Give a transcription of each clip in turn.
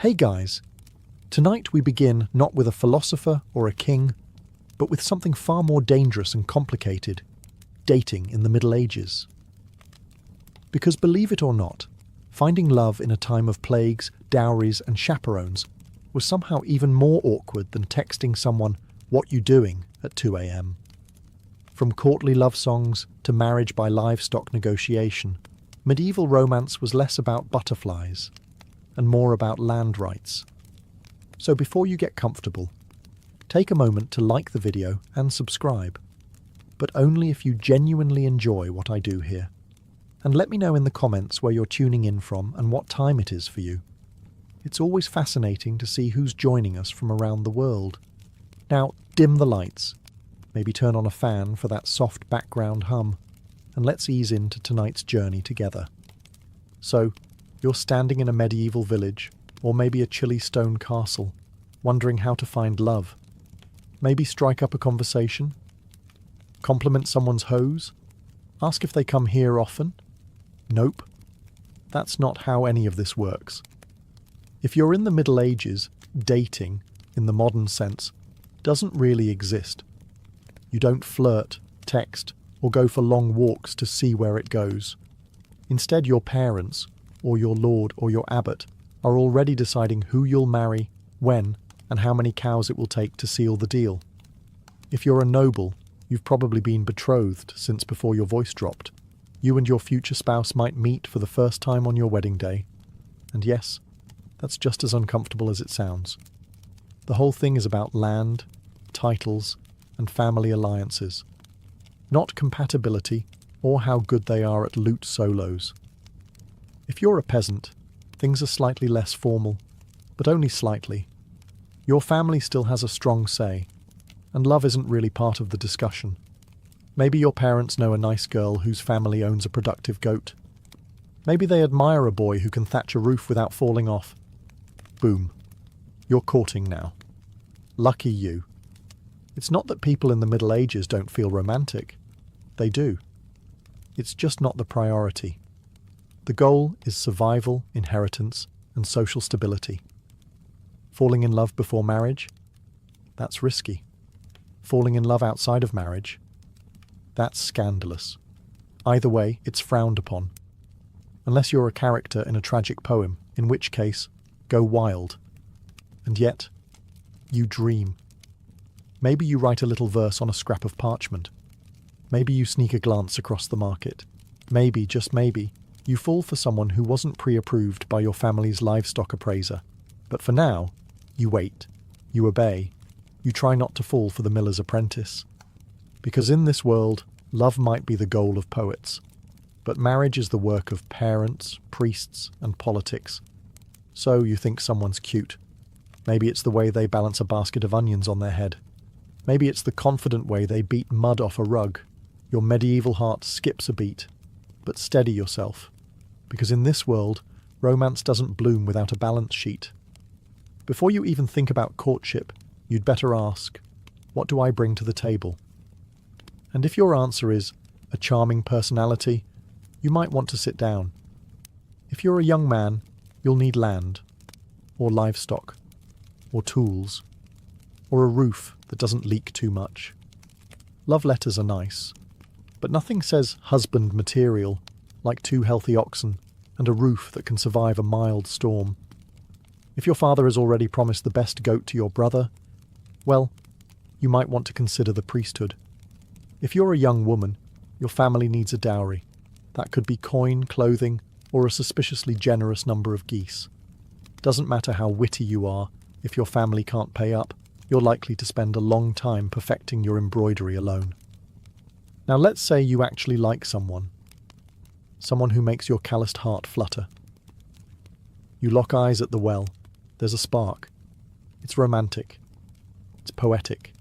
Hey guys, tonight we begin not with a philosopher or a king, but with something far more dangerous and complicated, dating in the Middle Ages. Because believe it or not, finding love in a time of plagues, dowries and chaperones was somehow even more awkward than texting someone, "What you doing?" at 2 a.m. From courtly love songs to marriage by livestock negotiation, medieval romance was less about butterflies and more about land rights. So before you get comfortable, take a moment to like the video and subscribe, but only if you genuinely enjoy what I do here. And let me know in the comments where you're tuning in from and what time it is for you. It's always fascinating to see who's joining us from around the world. Now, dim the lights, maybe turn on a fan for that soft background hum, and let's ease into tonight's journey together. So, you're standing in a medieval village, or maybe a chilly stone castle, wondering how to find love. Maybe strike up a conversation, compliment someone's hose, ask if they come here often. Nope, that's not how any of this works. If you're in the Middle Ages, dating, in the modern sense, doesn't really exist. You don't flirt, text, or go for long walks to see where it goes. Instead, your parents, or your lord or your abbot, are already deciding who you'll marry, when, and how many cows it will take to seal the deal. If you're a noble, you've probably been betrothed since before your voice dropped. You and your future spouse might meet for the first time on your wedding day. And yes, that's just as uncomfortable as it sounds. The whole thing is about land, titles, and family alliances. Not compatibility or how good they are at lute solos. If you're a peasant, things are slightly less formal, but only slightly. Your family still has a strong say, and love isn't really part of the discussion. Maybe your parents know a nice girl whose family owns a productive goat. Maybe they admire a boy who can thatch a roof without falling off. Boom. You're courting now. Lucky you. It's not that people in the Middle Ages don't feel romantic. They do. It's just not the priority. The goal is survival, inheritance, and social stability. Falling in love before marriage? That's risky. Falling in love outside of marriage? That's scandalous. Either way, it's frowned upon. Unless you're a character in a tragic poem, in which case, go wild. And yet, you dream. Maybe you write a little verse on a scrap of parchment. Maybe you sneak a glance across the market. Maybe, just maybe, you fall for someone who wasn't pre-approved by your family's livestock appraiser. But for now, you wait, you obey, you try not to fall for the miller's apprentice. Because in this world, love might be the goal of poets, but marriage is the work of parents, priests, and politics. So you think someone's cute. Maybe it's the way they balance a basket of onions on their head. Maybe it's the confident way they beat mud off a rug. Your medieval heart skips a beat. But steady yourself, because in this world, romance doesn't bloom without a balance sheet. Before you even think about courtship, you'd better ask, what do I bring to the table? And if your answer is a charming personality, you might want to sit down. If you're a young man, you'll need land, or livestock, or tools, or a roof that doesn't leak too much. Love letters are nice, but nothing says husband material like 2 healthy oxen and a roof that can survive a mild storm. If your father has already promised the best goat to your brother, well, you might want to consider the priesthood. If you're a young woman, your family needs a dowry. That could be coin, clothing, or a suspiciously generous number of geese. Doesn't matter how witty you are, if your family can't pay up, you're likely to spend a long time perfecting your embroidery alone. Now let's say you actually like someone who makes your calloused heart flutter. You lock eyes at the well. There's a spark. It's romantic. It's poetic.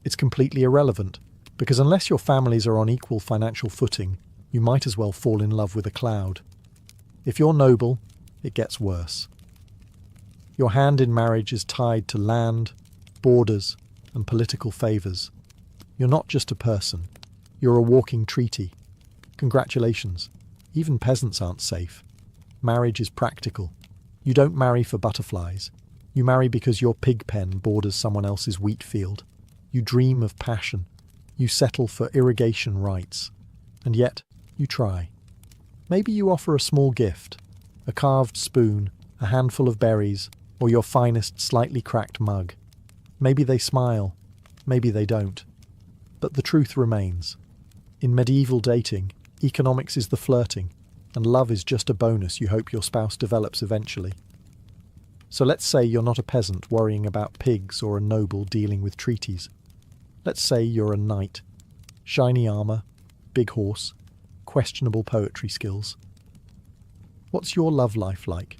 It's completely irrelevant, because unless your families are on equal financial footing, you might as well fall in love with a cloud. If you're noble, it gets worse. Your hand in marriage is tied to land, borders, and political favours. You're not just a person. You're a walking treaty. Congratulations. Even peasants aren't safe. Marriage is practical. You don't marry for butterflies. You marry because your pig pen borders someone else's wheat field. You dream of passion. You settle for irrigation rights. And yet, you try. Maybe you offer a small gift, a carved spoon, a handful of berries, or your finest slightly cracked mug. Maybe they smile, maybe they don't. But the truth remains. In medieval dating, economics is the flirting, and love is just a bonus you hope your spouse develops eventually. So let's say you're not a peasant worrying about pigs or a noble dealing with treaties. Let's say you're a knight. Shiny armour, big horse, questionable poetry skills. What's your love life like?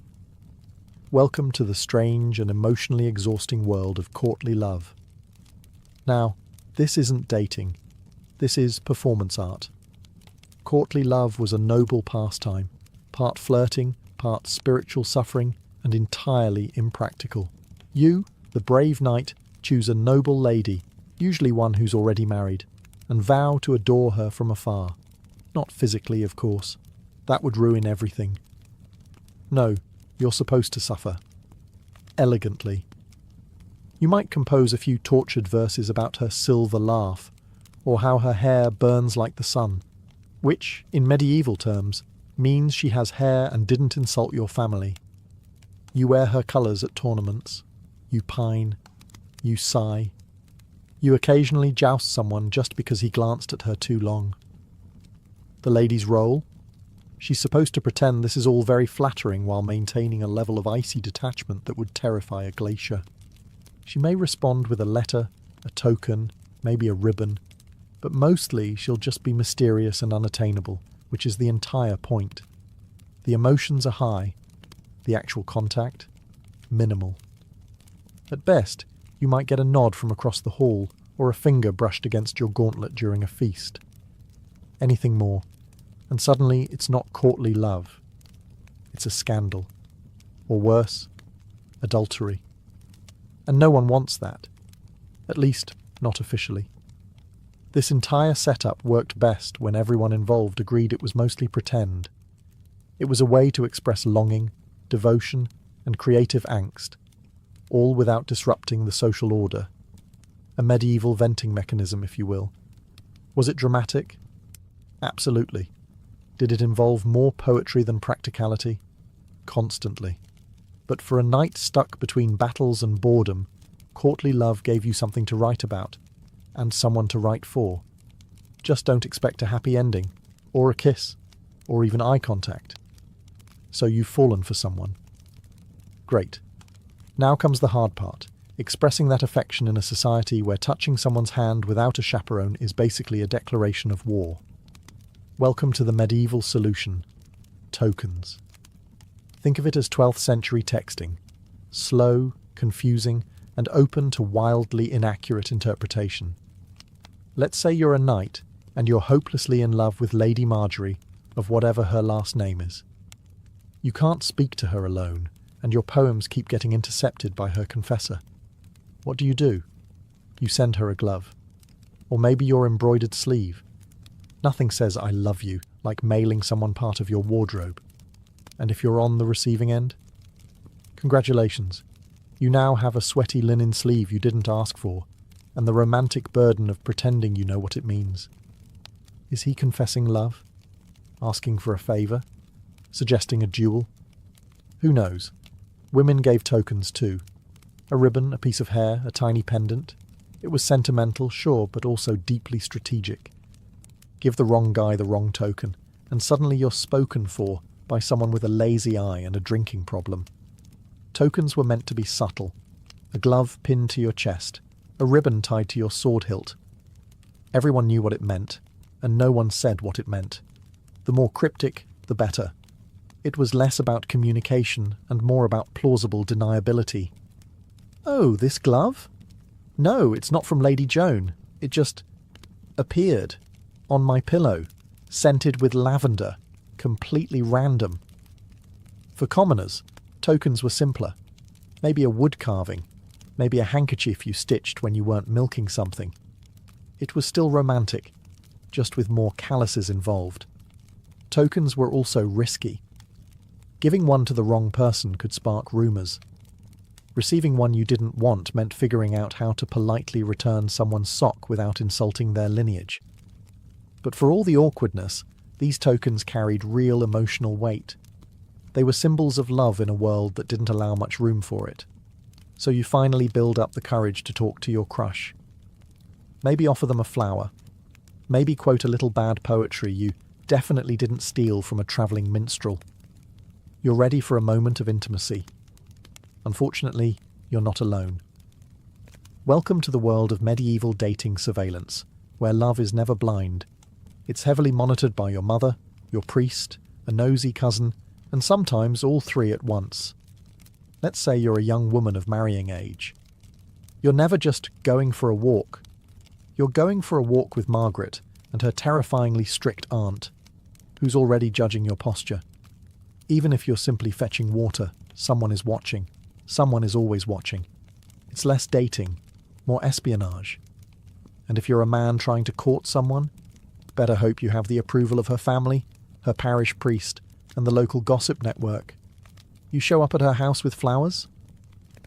Welcome to the strange and emotionally exhausting world of courtly love. Now, this isn't dating. This is performance art. Courtly love was a noble pastime, part flirting, part spiritual suffering, and entirely impractical. You, the brave knight, choose a noble lady, usually one who's already married, and vow to adore her from afar. Not physically, of course. That would ruin everything. No, you're supposed to suffer. Elegantly. You might compose a few tortured verses about her silver laugh, or how her hair burns like the sun, which, in medieval terms, means she has hair and didn't insult your family. You wear her colours at tournaments. You pine. You sigh. You occasionally joust someone just because he glanced at her too long. The lady's role? She's supposed to pretend this is all very flattering while maintaining a level of icy detachment that would terrify a glacier. She may respond with a letter, a token, maybe a ribbon, but mostly she'll just be mysterious and unattainable, which is the entire point. The emotions are high, the actual contact, minimal. At best, you might get a nod from across the hall or a finger brushed against your gauntlet during a feast. Anything more, and suddenly it's not courtly love. It's a scandal. Or worse, adultery. And no one wants that. At least, not officially. This entire setup worked best when everyone involved agreed it was mostly pretend. It was a way to express longing, devotion, and creative angst, all without disrupting the social order. A medieval venting mechanism, if you will. Was it dramatic? Absolutely. Did it involve more poetry than practicality? Constantly. But for a knight stuck between battles and boredom, courtly love gave you something to write about, and someone to write for. Just don't expect a happy ending, or a kiss, or even eye contact. So you've fallen for someone. Great. Now comes the hard part, expressing that affection in a society where touching someone's hand without a chaperone is basically a declaration of war. Welcome to the medieval solution. Tokens. Think of it as 12th century texting. Slow, confusing, and open to wildly inaccurate interpretation. Let's say you're a knight, and you're hopelessly in love with Lady Marjorie, of whatever her last name is. You can't speak to her alone, and your poems keep getting intercepted by her confessor. What do? You send her a glove. Or maybe your embroidered sleeve. Nothing says I love you like mailing someone part of your wardrobe. And if you're on the receiving end? Congratulations. You now have a sweaty linen sleeve you didn't ask for, and the romantic burden of pretending you know what it means. Is he confessing love? Asking for a favour? Suggesting a duel? Who knows? Women gave tokens too. A ribbon, a piece of hair, a tiny pendant. It was sentimental, sure, but also deeply strategic. Give the wrong guy the wrong token, and suddenly you're spoken for by someone with a lazy eye and a drinking problem. Tokens were meant to be subtle. A glove pinned to your chest, a ribbon tied to your sword hilt. Everyone knew what it meant, and no one said what it meant. The more cryptic, the better. It was less about communication and more about plausible deniability. Oh, this glove? No, it's not from Lady Joan. It just appeared on my pillow, scented with lavender, completely random. For commoners, tokens were simpler. Maybe a wood carving, maybe a handkerchief you stitched when you weren't milking something. It was still romantic, just with more calluses involved. Tokens were also risky. Giving one to the wrong person could spark rumours. Receiving one you didn't want meant figuring out how to politely return someone's sock without insulting their lineage. But for all the awkwardness, these tokens carried real emotional weight. They were symbols of love in a world that didn't allow much room for it. So you finally build up the courage to talk to your crush. Maybe offer them a flower. Maybe quote a little bad poetry you definitely didn't steal from a travelling minstrel. You're ready for a moment of intimacy. Unfortunately, you're not alone. Welcome to the world of medieval dating surveillance, where love is never blind. It's heavily monitored by your mother, your priest, a nosy cousin, and sometimes all three at once. Let's say you're a young woman of marrying age. You're never just going for a walk. You're going for a walk with Margaret and her terrifyingly strict aunt, who's already judging your posture. Even if you're simply fetching water, someone is watching. Someone is always watching. It's less dating, more espionage. And if you're a man trying to court someone, better hope you have the approval of her family, her parish priest, and the local gossip network. You show up at her house with flowers?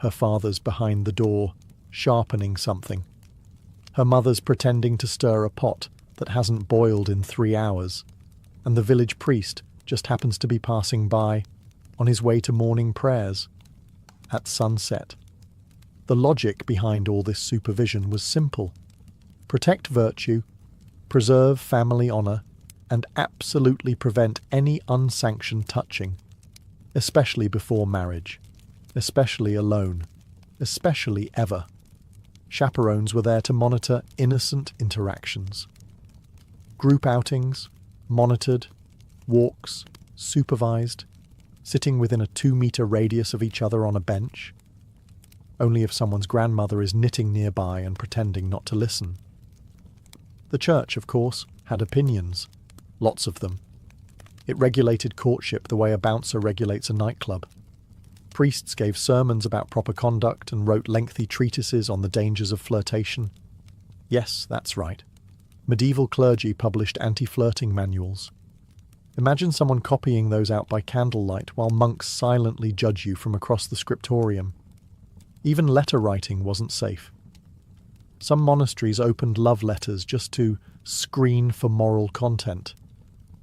Her father's behind the door, sharpening something. Her mother's pretending to stir a pot that hasn't boiled in 3 hours, and the village priest just happens to be passing by on his way to morning prayers at sunset. The logic behind all this supervision was simple. Protect virtue, preserve family honour, and absolutely prevent any unsanctioned touching, especially before marriage, especially alone, especially ever. Chaperones were there to monitor innocent interactions. Group outings, monitored, walks, supervised, sitting within a 2-metre radius of each other on a bench, only if someone's grandmother is knitting nearby and pretending not to listen. The church, of course, had opinions, lots of them. It regulated courtship the way a bouncer regulates a nightclub. Priests gave sermons about proper conduct and wrote lengthy treatises on the dangers of flirtation. Yes, that's right. Medieval clergy published anti-flirting manuals. Imagine someone copying those out by candlelight while monks silently judge you from across the scriptorium. Even letter writing wasn't safe. Some monasteries opened love letters just to screen for moral content.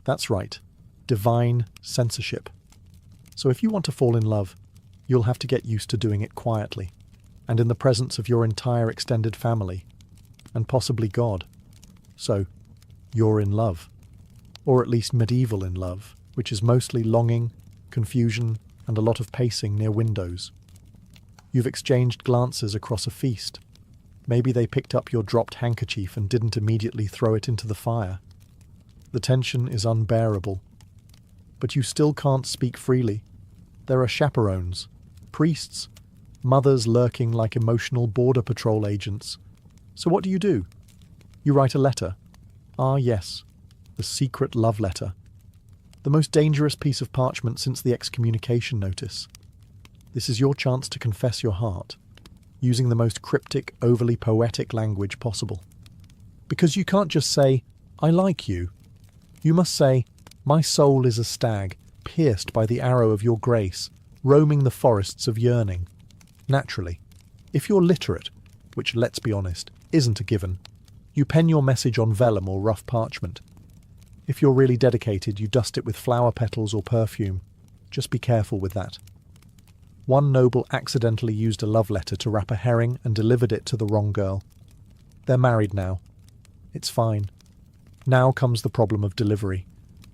That's right, divine censorship. So if you want to fall in love, you'll have to get used to doing it quietly, and in the presence of your entire extended family, and possibly God. So, you're in love. Or at least medieval in love, which is mostly longing, confusion, and a lot of pacing near windows. You've exchanged glances across a feast. Maybe they picked up your dropped handkerchief and didn't immediately throw it into the fire. The tension is unbearable. But you still can't speak freely. There are chaperones, priests, mothers lurking like emotional border patrol agents. So what do? You write a letter. Ah, yes, the secret love letter. The most dangerous piece of parchment since the excommunication notice. This is your chance to confess your heart, using the most cryptic, overly poetic language possible. Because you can't just say, I like you. You must say, my soul is a stag, pierced by the arrow of your grace, roaming the forests of yearning. Naturally, if you're literate, which, let's be honest, isn't a given, you pen your message on vellum or rough parchment. If you're really dedicated, you dust it with flower petals or perfume. Just be careful with that. One noble accidentally used a love letter to wrap a herring and delivered it to the wrong girl. They're married now. It's fine. Now comes the problem of delivery.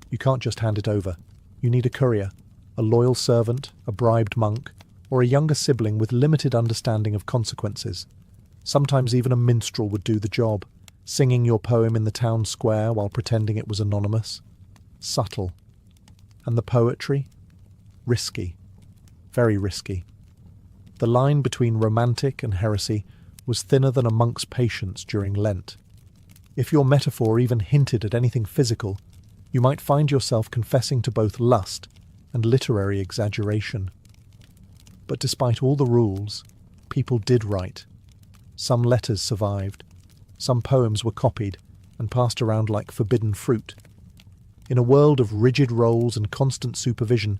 You can't just hand it over. You need a courier, a loyal servant, a bribed monk, or a younger sibling with limited understanding of consequences. Sometimes even a minstrel would do the job, singing your poem in the town square while pretending it was anonymous. Subtle. And the poetry? Risky. Very risky. The line between romantic and heresy was thinner than a monk's patience during Lent. If your metaphor even hinted at anything physical, you might find yourself confessing to both lust and literary exaggeration. But despite all the rules, people did write. Some letters survived. Some poems were copied and passed around like forbidden fruit. In a world of rigid roles and constant supervision,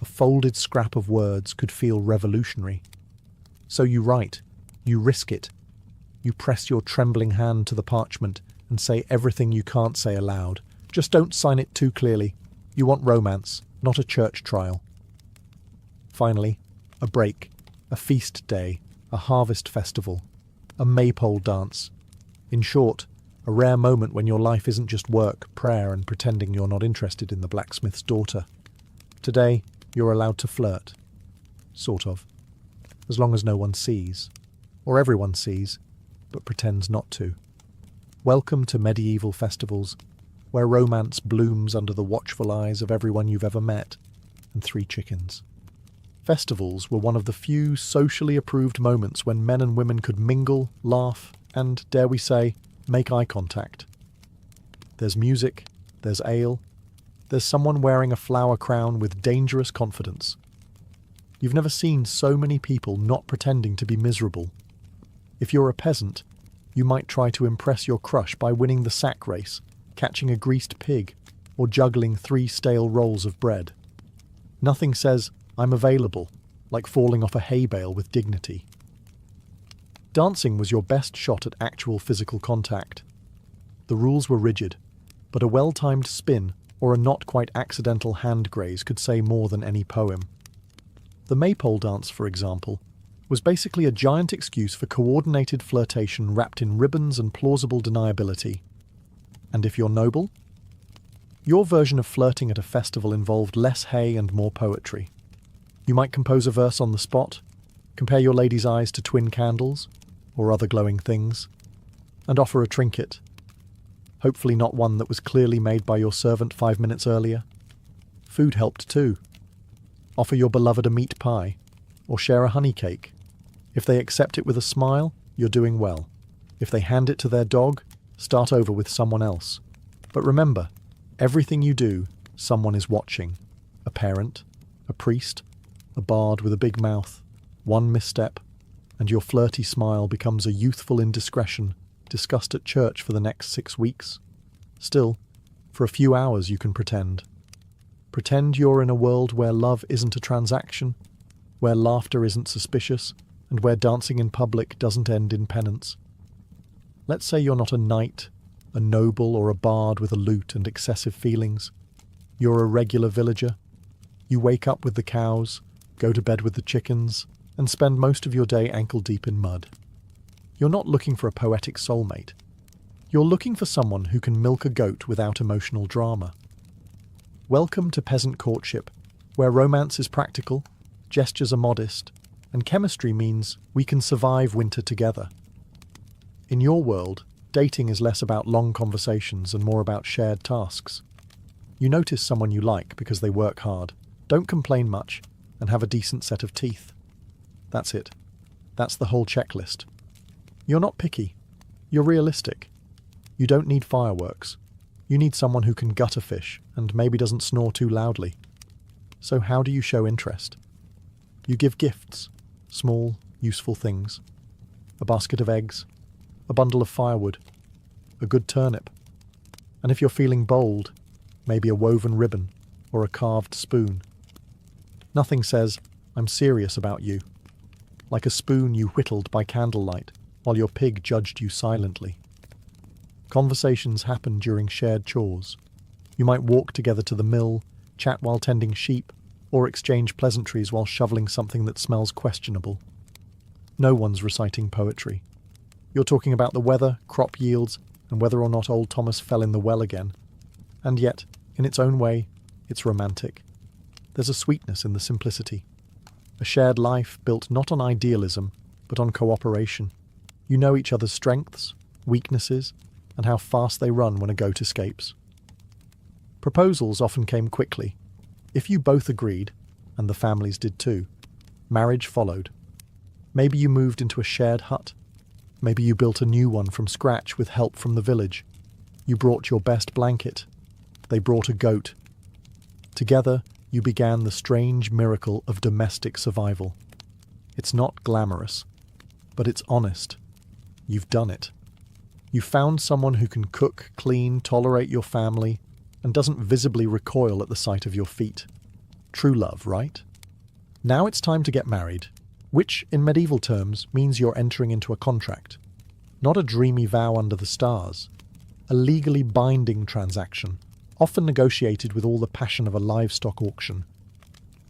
a folded scrap of words could feel revolutionary. So you write, you risk it, you press your trembling hand to the parchment and say everything you can't say aloud. Just don't sign it too clearly. You want romance, not a church trial. Finally, a break, a feast day, a harvest festival, a maypole dance. In short, a rare moment when your life isn't just work, prayer, and pretending you're not interested in the blacksmith's daughter. Today, you're allowed to flirt. Sort of. As long as no one sees. Or everyone sees, but pretends not to. Welcome to medieval festivals, where romance blooms under the watchful eyes of everyone you've ever met, and 3 chickens. Festivals were one of the few socially approved moments when men and women could mingle, laugh, and, dare we say, make eye contact. There's music, there's ale, there's someone wearing a flower crown with dangerous confidence. You've never seen so many people not pretending to be miserable. If you're a peasant, you might try to impress your crush by winning the sack race, catching a greased pig, or juggling 3 stale rolls of bread. Nothing says, "I'm available," like falling off a hay bale with dignity. Dancing was your best shot at actual physical contact. The rules were rigid, but a well-timed spin or a not-quite-accidental hand graze could say more than any poem. The maypole dance, for example, was basically a giant excuse for coordinated flirtation wrapped in ribbons and plausible deniability. And if you're noble? Your version of flirting at a festival involved less hay and more poetry. You might compose a verse on the spot, compare your lady's eyes to twin candles, or other glowing things, and offer a trinket. Hopefully not one that was clearly made by your servant 5 minutes earlier. Food helped too. Offer your beloved a meat pie, or share a honey cake. If they accept it with a smile, you're doing well. If they hand it to their dog, start over with someone else. But remember, everything you do, someone is watching. A parent, a priest, a bard with a big mouth. One misstep, and your flirty smile becomes a youthful indiscretion discussed at church for the next 6 weeks. Still, for a few hours you can pretend. Pretend you're in a world where love isn't a transaction, where laughter isn't suspicious, and where dancing in public doesn't end in penance. Let's say you're not a knight, a noble, or a bard with a lute and excessive feelings. You're a regular villager. You wake up with the cows, go to bed with the chickens, and spend most of your day ankle-deep in mud. You're not looking for a poetic soulmate. You're looking for someone who can milk a goat without emotional drama. Welcome to peasant courtship, where romance is practical, gestures are modest, and chemistry means we can survive winter together. In your world, dating is less about long conversations and more about shared tasks. You notice someone you like because they work hard, don't complain much, and have a decent set of teeth. That's it. That's the whole checklist. You're not picky. You're realistic. You don't need fireworks. You need someone who can gut a fish and maybe doesn't snore too loudly. So how do you show interest? You give gifts, small, useful things. A basket of eggs, a bundle of firewood, a good turnip. And if you're feeling bold, maybe a woven ribbon or a carved spoon. Nothing says, "I'm serious about you," like a spoon you whittled by candlelight while your pig judged you silently. Conversations happen during shared chores. You might walk together to the mill, chat while tending sheep, or exchange pleasantries while shoveling something that smells questionable. No one's reciting poetry. You're talking about the weather, crop yields, and whether or not old Thomas fell in the well again. And yet, in its own way, it's romantic. There's a sweetness in the simplicity. A shared life built not on idealism, but on cooperation. You know each other's strengths, weaknesses, and how fast they run when a goat escapes. Proposals often came quickly. If you both agreed, and the families did too, marriage followed. Maybe you moved into a shared hut. Maybe you built a new one from scratch with help from the village. You brought your best blanket. They brought a goat. Together, you began the strange miracle of domestic survival. It's not glamorous, but it's honest. You've done it. You found someone who can cook, clean, tolerate your family, and doesn't visibly recoil at the sight of your feet. True love, right? Now it's time to get married, which, in medieval terms, means you're entering into a contract. Not a dreamy vow under the stars. A legally binding transaction, often negotiated with all the passion of a livestock auction.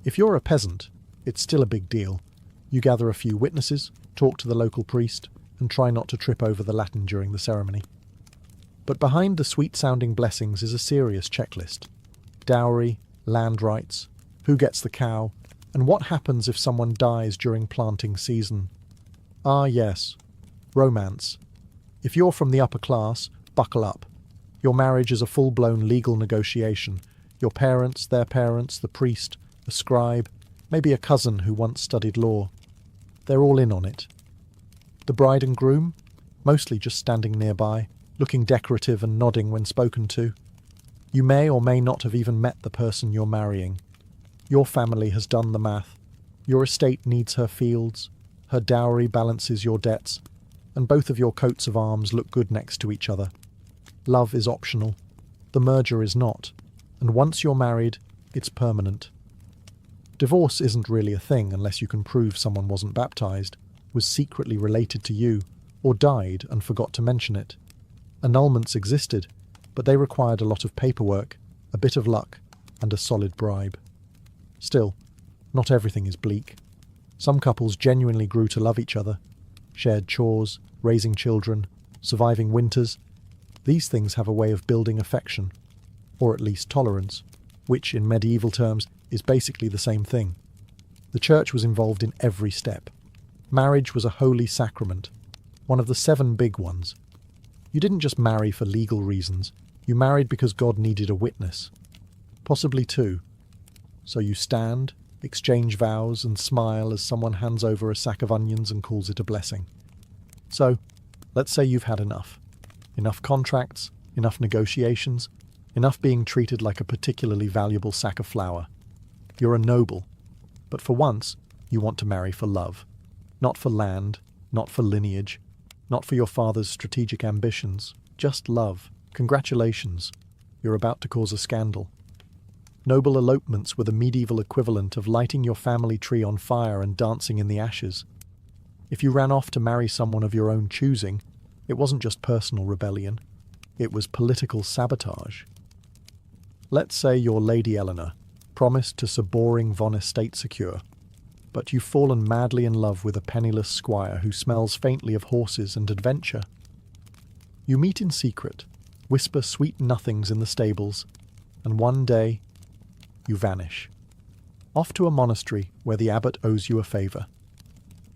If you're a peasant, it's still a big deal. You gather a few witnesses, talk to the local priest, and try not to trip over the Latin during the ceremony. But behind the sweet-sounding blessings is a serious checklist. Dowry, land rights, who gets the cow, and what happens if someone dies during planting season. Ah yes, romance. If you're from the upper class, buckle up. Your marriage is a full-blown legal negotiation. Your parents, their parents, the priest, a scribe, maybe a cousin who once studied law. They're all in on it. The bride and groom, mostly just standing nearby, looking decorative and nodding when spoken to. You may or may not have even met the person you're marrying. Your family has done the math. Your estate needs her fields, her dowry balances your debts, and both of your coats of arms look good next to each other. Love is optional. The merger is not. And once you're married, it's permanent. Divorce isn't really a thing unless you can prove someone wasn't baptized, was secretly related to you, or died and forgot to mention it. Annulments existed, but they required a lot of paperwork, a bit of luck, and a solid bribe. Still, not everything is bleak. Some couples genuinely grew to love each other, shared chores, raising children, surviving winters. These things have a way of building affection, or at least tolerance, which, in medieval terms, is basically the same thing. The church was involved in every step. Marriage was a holy sacrament, one of the 7 big ones. You didn't just marry for legal reasons, you married because God needed a witness. Possibly 2. So you stand, exchange vows, and smile as someone hands over a sack of onions and calls it a blessing. So, let's say you've had enough. Enough contracts, enough negotiations, enough being treated like a particularly valuable sack of flour. You're a noble, but for once, you want to marry for love. Not for land, not for lineage, not for your father's strategic ambitions, just love. Congratulations, you're about to cause a scandal. Noble elopements were the medieval equivalent of lighting your family tree on fire and dancing in the ashes. If you ran off to marry someone of your own choosing, it wasn't just personal rebellion, it was political sabotage. Let's say you're Lady Eleanor, promised to Sir Boring von Estate Secure, but you've fallen madly in love with a penniless squire who smells faintly of horses and adventure. You meet in secret, whisper sweet nothings in the stables, and one day, you vanish. Off to a monastery where the abbot owes you a favour.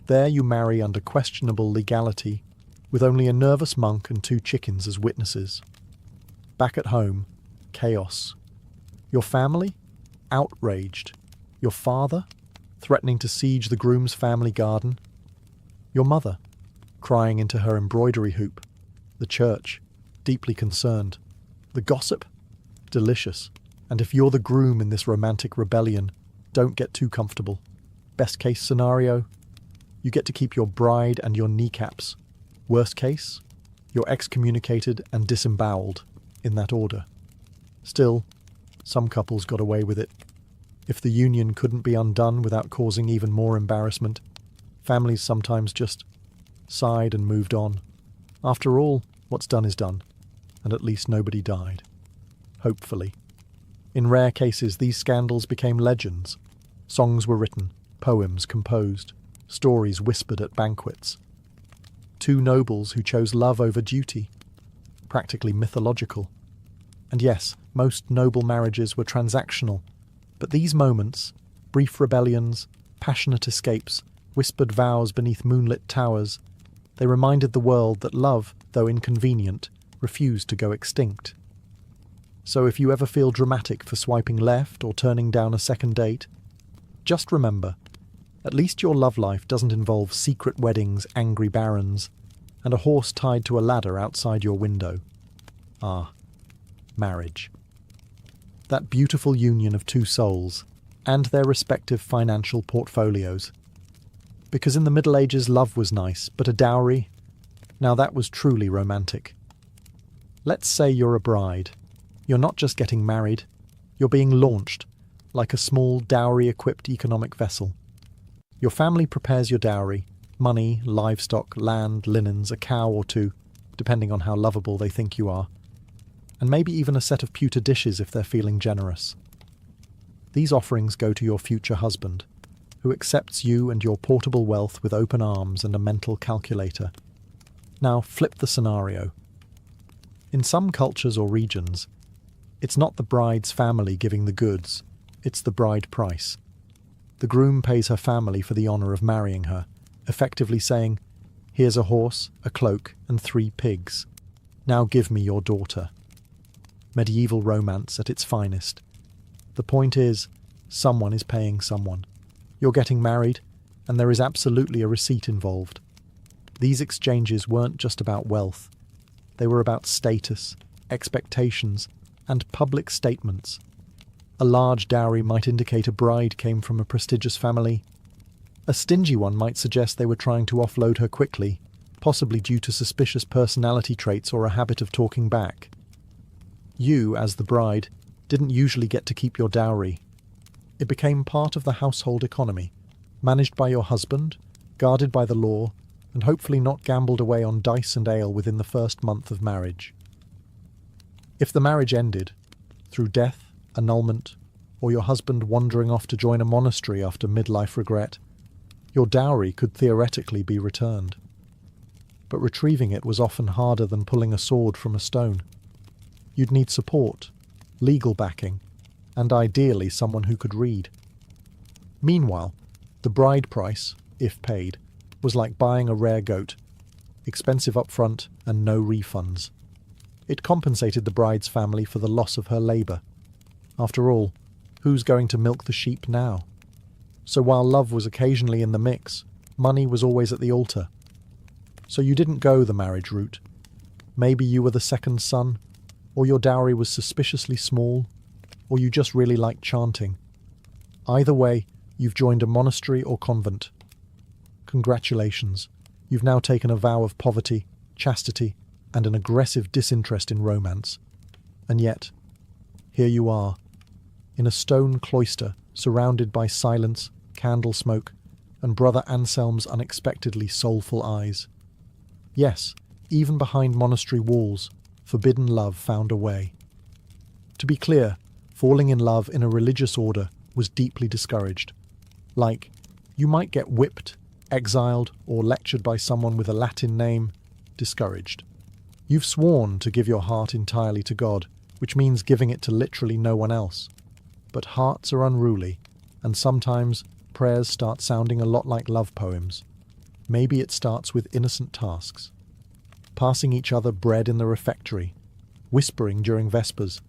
There you marry under questionable legality, with only a nervous monk and 2 chickens as witnesses. Back at home, chaos. Your family? Outraged. Your father? Threatening to siege the groom's family garden. Your mother? Crying into her embroidery hoop. The church? Deeply concerned. The gossip? Delicious. And if you're the groom in this romantic rebellion, don't get too comfortable. Best case scenario? You get to keep your bride and your kneecaps. Worst case? You're excommunicated and disemboweled, in that order. Still, some couples got away with it. If the union couldn't be undone without causing even more embarrassment, families sometimes just sighed and moved on. After all, what's done is done, and at least nobody died. Hopefully. In rare cases, these scandals became legends. Songs were written, poems composed, stories whispered at banquets. 2 nobles who chose love over duty. Practically mythological. And yes, most noble marriages were transactional, but these moments, brief rebellions, passionate escapes, whispered vows beneath moonlit towers, they reminded the world that love, though inconvenient, refused to go extinct. So if you ever feel dramatic for swiping left or turning down a second date, just remember, at least your love life doesn't involve secret weddings, angry barons, and a horse tied to a ladder outside your window. Ah, marriage. That beautiful union of 2 souls, and their respective financial portfolios. Because in the Middle Ages love was nice, but a dowry? Now that was truly romantic. Let's say you're a bride. You're not just getting married, you're being launched, like a small dowry-equipped economic vessel. Your family prepares your dowry: money, livestock, land, linens, a cow or two, depending on how lovable they think you are, and maybe even a set of pewter dishes if they're feeling generous. These offerings go to your future husband, who accepts you and your portable wealth with open arms and a mental calculator. Now flip the scenario. In some cultures or regions, it's not the bride's family giving the goods, it's the bride price. The groom pays her family for the honour of marrying her, effectively saying, "Here's a horse, a cloak, and 3 pigs. Now give me your daughter." Medieval romance at its finest. The point is, someone is paying someone. You're getting married, and there is absolutely a receipt involved. These exchanges weren't just about wealth. They were about status, expectations, and public statements. A large dowry might indicate a bride came from a prestigious family. A stingy one might suggest they were trying to offload her quickly, possibly due to suspicious personality traits or a habit of talking back. You, as the bride, didn't usually get to keep your dowry. It became part of the household economy, managed by your husband, guarded by the law, and hopefully not gambled away on dice and ale within the first month of marriage. If the marriage ended, through death, annulment, or your husband wandering off to join a monastery after midlife regret, your dowry could theoretically be returned. But retrieving it was often harder than pulling a sword from a stone. You'd need support, legal backing, and ideally someone who could read. Meanwhile, the bride price, if paid, was like buying a rare goat, expensive up front and no refunds. It compensated the bride's family for the loss of her labour. After all, who's going to milk the sheep now? So while love was occasionally in the mix, money was always at the altar. So you didn't go the marriage route. Maybe you were the second son, or your dowry was suspiciously small, or you just really liked chanting. Either way, you've joined a monastery or convent. Congratulations, you've now taken a vow of poverty, chastity, and an aggressive disinterest in romance. And yet, here you are, in a stone cloister surrounded by silence, candle smoke, and Brother Anselm's unexpectedly soulful eyes. Yes, even behind monastery walls, forbidden love found a way. To be clear, falling in love in a religious order was deeply discouraged. Like, you might get whipped, exiled, or lectured by someone with a Latin name, discouraged. You've sworn to give your heart entirely to God, which means giving it to literally no one else. But hearts are unruly, and sometimes prayers start sounding a lot like love poems. Maybe it starts with innocent tasks. Passing each other bread in the refectory, whispering during Vespers,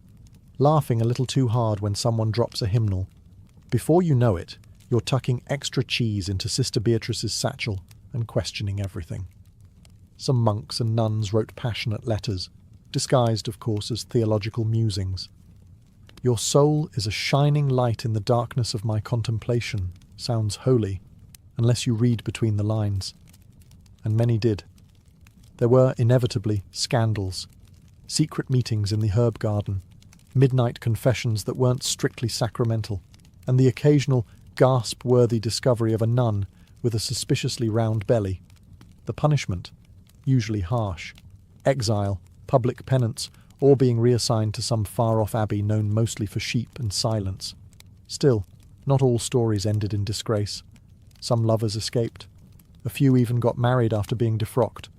laughing a little too hard when someone drops a hymnal. Before you know it, you're tucking extra cheese into Sister Beatrice's satchel and questioning everything. Some monks and nuns wrote passionate letters, disguised, of course, as theological musings. "Your soul is a shining light in the darkness of my contemplation" sounds holy, unless you read between the lines. And many did. There were, inevitably, scandals, secret meetings in the herb garden, midnight confessions that weren't strictly sacramental, and the occasional gasp-worthy discovery of a nun with a suspiciously round belly. The punishment, usually harsh: exile, public penance, or being reassigned to some far-off abbey known mostly for sheep and silence. Still, not all stories ended in disgrace. Some lovers escaped. A few even got married after being defrocked.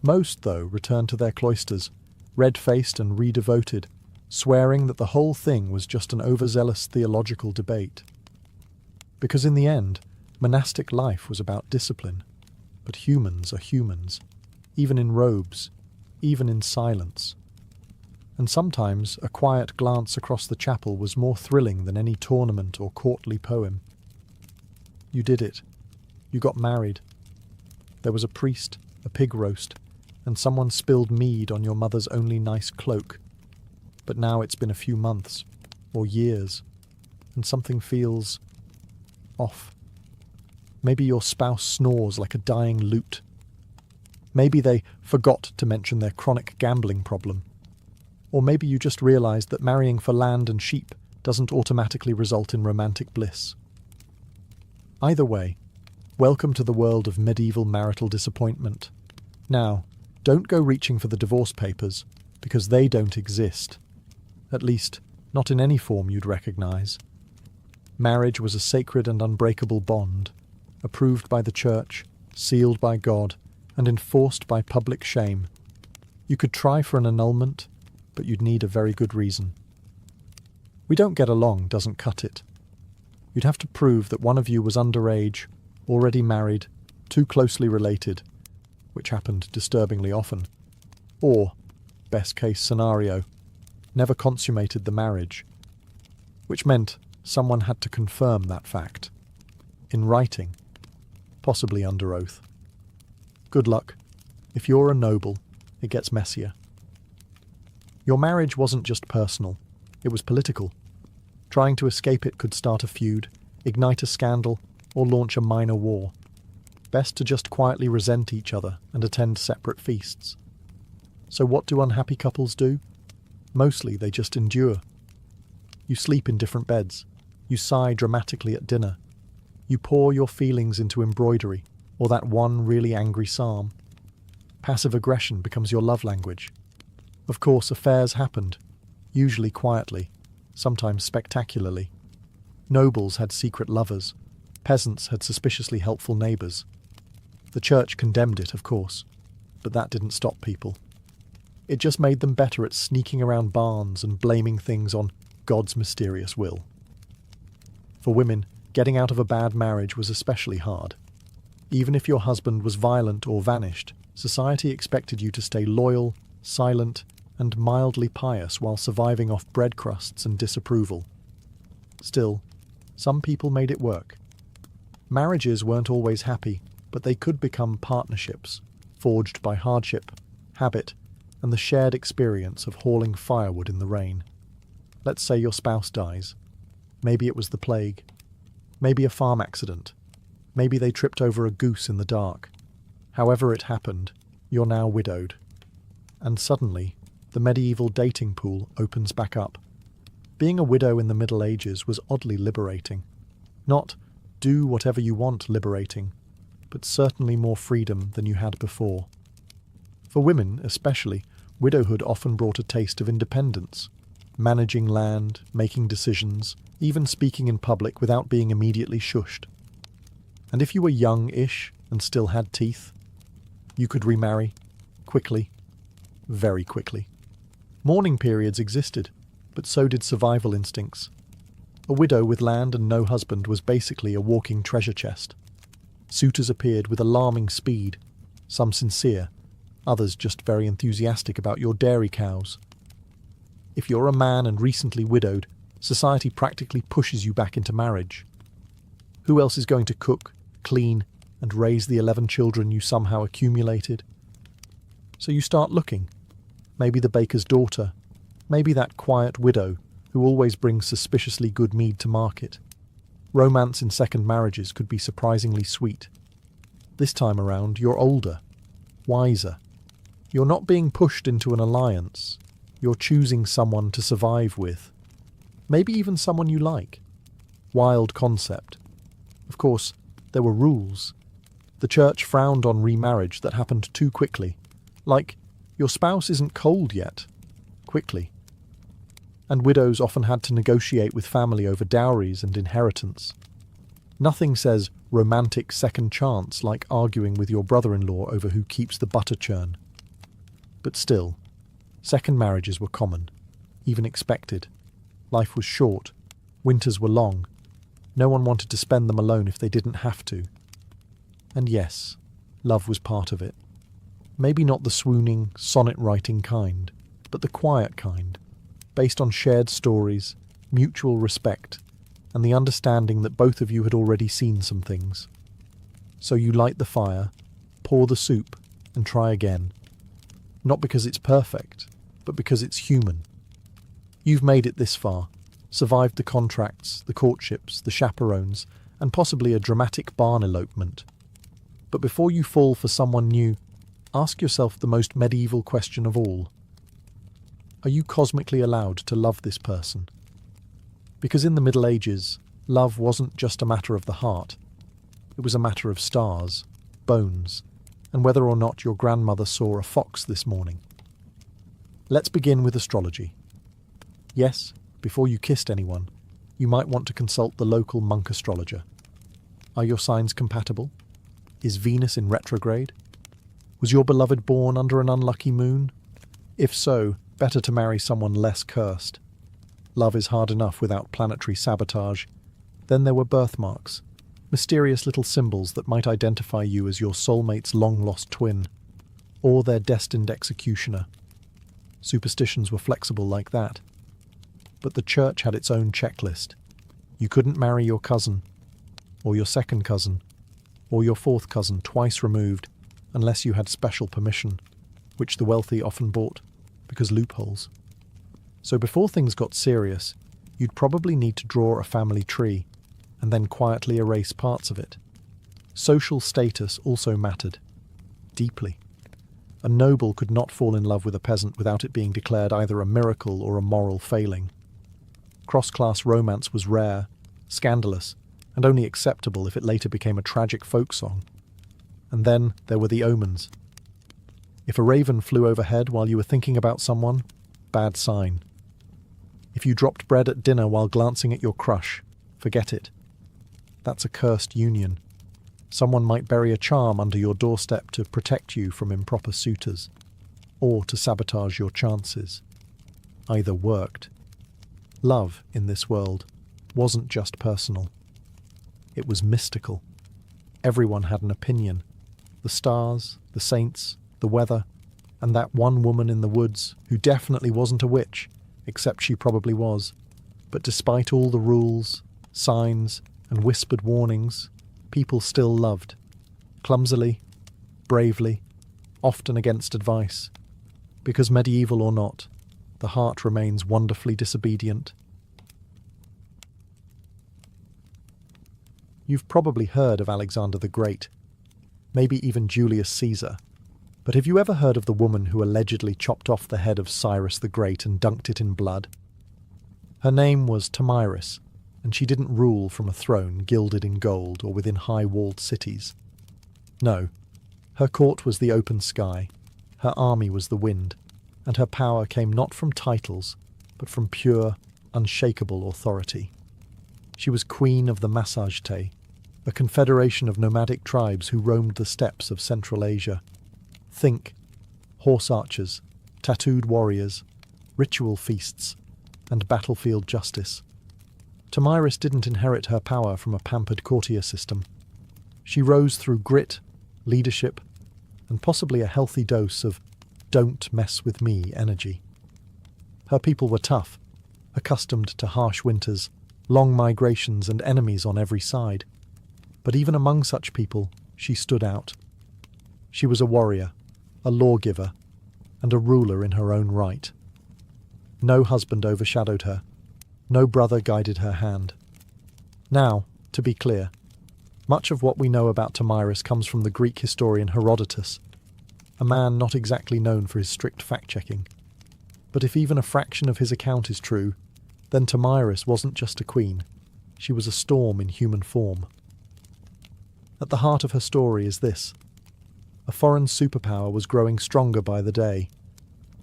Most, though, returned to their cloisters, red-faced and redevoted, swearing that the whole thing was just an overzealous theological debate. Because in the end, monastic life was about discipline. But humans are humans, even in robes, even in silence. And sometimes a quiet glance across the chapel was more thrilling than any tournament or courtly poem. You did it. You got married. There was a priest, a pig roast, and someone spilled mead on your mother's only nice cloak. But now it's been a few months, or years, and something feels off. Maybe your spouse snores like a dying lute. Maybe they forgot to mention their chronic gambling problem. Or maybe you just realised that marrying for land and sheep doesn't automatically result in romantic bliss. Either way, welcome to the world of medieval marital disappointment. Now, don't go reaching for the divorce papers, because they don't exist. At least, not in any form you'd recognise. Marriage was a sacred and unbreakable bond, approved by the Church, sealed by God, and enforced by public shame. You could try for an annulment, but you'd need a very good reason. We don't get along doesn't cut it. You'd have to prove that one of you was underage, already married, too closely related, which happened disturbingly often, or, best case scenario, never consummated the marriage, which meant someone had to confirm that fact, in writing, possibly under oath. Good luck. If you're a noble, it gets messier. Your marriage wasn't just personal, it was political. Trying to escape it could start a feud, ignite a scandal, or launch a minor war. Best to just quietly resent each other and attend separate feasts. So what do unhappy couples do? Mostly they just endure. You sleep in different beds. You sigh dramatically at dinner. You pour your feelings into embroidery, or that one really angry psalm. Passive aggression becomes your love language. Of course, affairs happened, usually quietly, sometimes spectacularly. Nobles had secret lovers. Peasants had suspiciously helpful neighbours. The Church condemned it, of course, but that didn't stop people. It just made them better at sneaking around barns and blaming things on God's mysterious will. For women, getting out of a bad marriage was especially hard. Even if your husband was violent or vanished, society expected you to stay loyal, silent, and mildly pious while surviving off bread crusts and disapproval. Still, some people made it work. Marriages weren't always happy, but they could become partnerships, forged by hardship, habit, and the shared experience of hauling firewood in the rain. Let's say your spouse dies. Maybe it was the plague. Maybe a farm accident. Maybe they tripped over a goose in the dark. However it happened, you're now widowed. And suddenly, the medieval dating pool opens back up. Being a widow in the Middle Ages was oddly liberating. Not do whatever you want liberating, but certainly more freedom than you had before. For women, especially, widowhood often brought a taste of independence, managing land, making decisions, even speaking in public without being immediately shushed. And if you were young-ish and still had teeth, you could remarry, quickly, very quickly. Mourning periods existed, but so did survival instincts. A widow with land and no husband was basically a walking treasure chest. Suitors appeared with alarming speed, some sincere, others just very enthusiastic about your dairy cows. If you're a man and recently widowed, society practically pushes you back into marriage. Who else is going to cook, clean, and raise the 11 children you somehow accumulated? So you start looking. Maybe the baker's daughter, maybe that quiet widow who always brings suspiciously good mead to market. Romance in second marriages could be surprisingly sweet. This time around, you're older, wiser. You're not being pushed into an alliance. You're choosing someone to survive with. Maybe even someone you like. Wild concept. Of course, there were rules. The Church frowned on remarriage that happened too quickly. Like, your spouse isn't cold yet. Quickly. And widows often had to negotiate with family over dowries and inheritance. Nothing says romantic second chance like arguing with your brother-in-law over who keeps the butter churn. But still, second marriages were common, even expected. Life was short, winters were long. No one wanted to spend them alone if they didn't have to. And yes, love was part of it. Maybe not the swooning, sonnet-writing kind, but the quiet kind, based on shared stories, mutual respect, and the understanding that both of you had already seen some things. So you light the fire, pour the soup, and try again. Not because it's perfect, but because it's human. You've made it this far, survived the contracts, the courtships, the chaperones, and possibly a dramatic barn elopement. But before you fall for someone new, ask yourself the most medieval question of all. Are you cosmically allowed to love this person? Because in the Middle Ages, love wasn't just a matter of the heart. It was a matter of stars, bones, and whether or not your grandmother saw a fox this morning. Let's begin with astrology. Yes, before you kissed anyone, you might want to consult the local monk astrologer. Are your signs compatible? Is Venus in retrograde? Was your beloved born under an unlucky moon? If so, better to marry someone less cursed. Love is hard enough without planetary sabotage. Then there were birthmarks, mysterious little symbols that might identify you as your soulmate's long-lost twin, or their destined executioner. Superstitions were flexible like that. But the church had its own checklist. You couldn't marry your cousin, or your second cousin, or your fourth cousin twice removed, unless you had special permission, which the wealthy often bought, because loopholes. So before things got serious, you'd probably need to draw a family tree, and then quietly erase parts of it. Social status also mattered, deeply. A noble could not fall in love with a peasant without it being declared either a miracle or a moral failing. Cross-class romance was rare, scandalous, and only acceptable if it later became a tragic folk song. And then there were the omens. If a raven flew overhead while you were thinking about someone, bad sign. If you dropped bread at dinner while glancing at your crush, forget it. That's a cursed union. Someone might bury a charm under your doorstep to protect you from improper suitors, or to sabotage your chances. Either worked. Love, in this world, wasn't just personal. It was mystical. Everyone had an opinion. The stars, the saints, the weather, and that one woman in the woods who definitely wasn't a witch, except she probably was. But despite all the rules, signs, and whispered warnings, people still loved. Clumsily, bravely, often against advice. Because medieval or not, the heart remains wonderfully disobedient. You've probably heard of Alexander the Great, maybe even Julius Caesar, but have you ever heard of the woman who allegedly chopped off the head of Cyrus the Great and dunked it in blood? Her name was Thamyris, and she didn't rule from a throne gilded in gold or within high-walled cities. No, her court was the open sky, her army was the wind, and her power came not from titles, but from pure, unshakable authority. She was queen of the Massagetae, a confederation of nomadic tribes who roamed the steppes of Central Asia. Think horse archers, tattooed warriors, ritual feasts, and battlefield justice. Thamyris didn't inherit her power from a pampered courtier system. She rose through grit, leadership, and possibly a healthy dose of "don't mess with me" energy. Her people were tough, accustomed to harsh winters, long migrations, and enemies on every side. But even among such people, she stood out. She was a warrior, a lawgiver, and a ruler in her own right. No husband overshadowed her. No brother guided her hand. Now, to be clear, much of what we know about Thamyris comes from the Greek historian Herodotus, a man not exactly known for his strict fact-checking. But if even a fraction of his account is true, then Thamyris wasn't just a queen. She was a storm in human form. At the heart of her story is this. A foreign superpower was growing stronger by the day.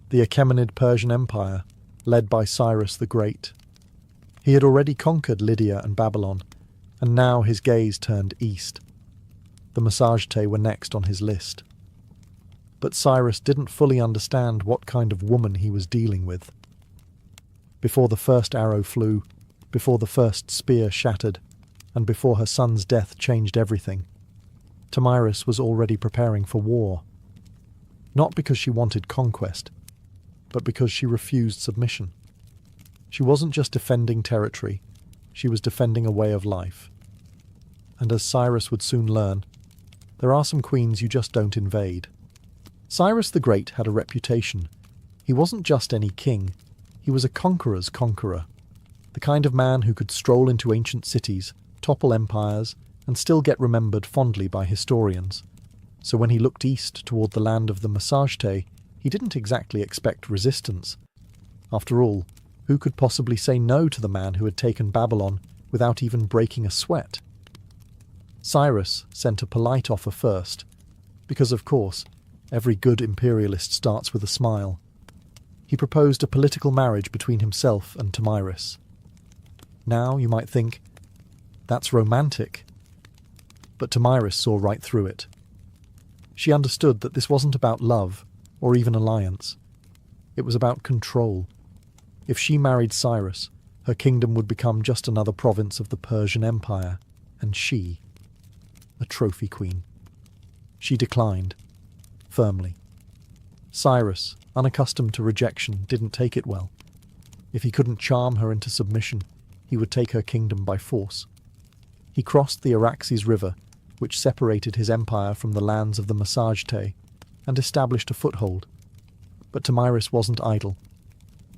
The Achaemenid Persian Empire, led by Cyrus the Great. He had already conquered Lydia and Babylon, and now his gaze turned east. The Massagetae were next on his list. But Cyrus didn't fully understand what kind of woman he was dealing with. Before the first arrow flew, before the first spear shattered, and before her son's death changed everything, Thamyris was already preparing for war. Not because she wanted conquest, but because she refused submission. She wasn't just defending territory, she was defending a way of life. And as Cyrus would soon learn, there are some queens you just don't invade. Cyrus the Great had a reputation. He wasn't just any king, he was a conqueror's conqueror. The kind of man who could stroll into ancient cities, topple empires, and still get remembered fondly by historians. So when he looked east toward the land of the Massagetae, he didn't exactly expect resistance. After all, Who could possibly say no to the man who had taken Babylon without even breaking a sweat? Cyrus sent a polite offer first, because of course, every good imperialist starts with a smile. He proposed a political marriage between himself and Tomyris. Now you might think, that's romantic. But Tomyris saw right through it. She understood that this wasn't about love, or even alliance. It was about control. If she married Cyrus, her kingdom would become just another province of the Persian Empire, and she, a trophy queen. She declined, firmly. Cyrus, unaccustomed to rejection, didn't take it well. If he couldn't charm her into submission, he would take her kingdom by force. He crossed the Araxes River, which separated his empire from the lands of the Massagetæ, and established a foothold. But Tomyris wasn't idle.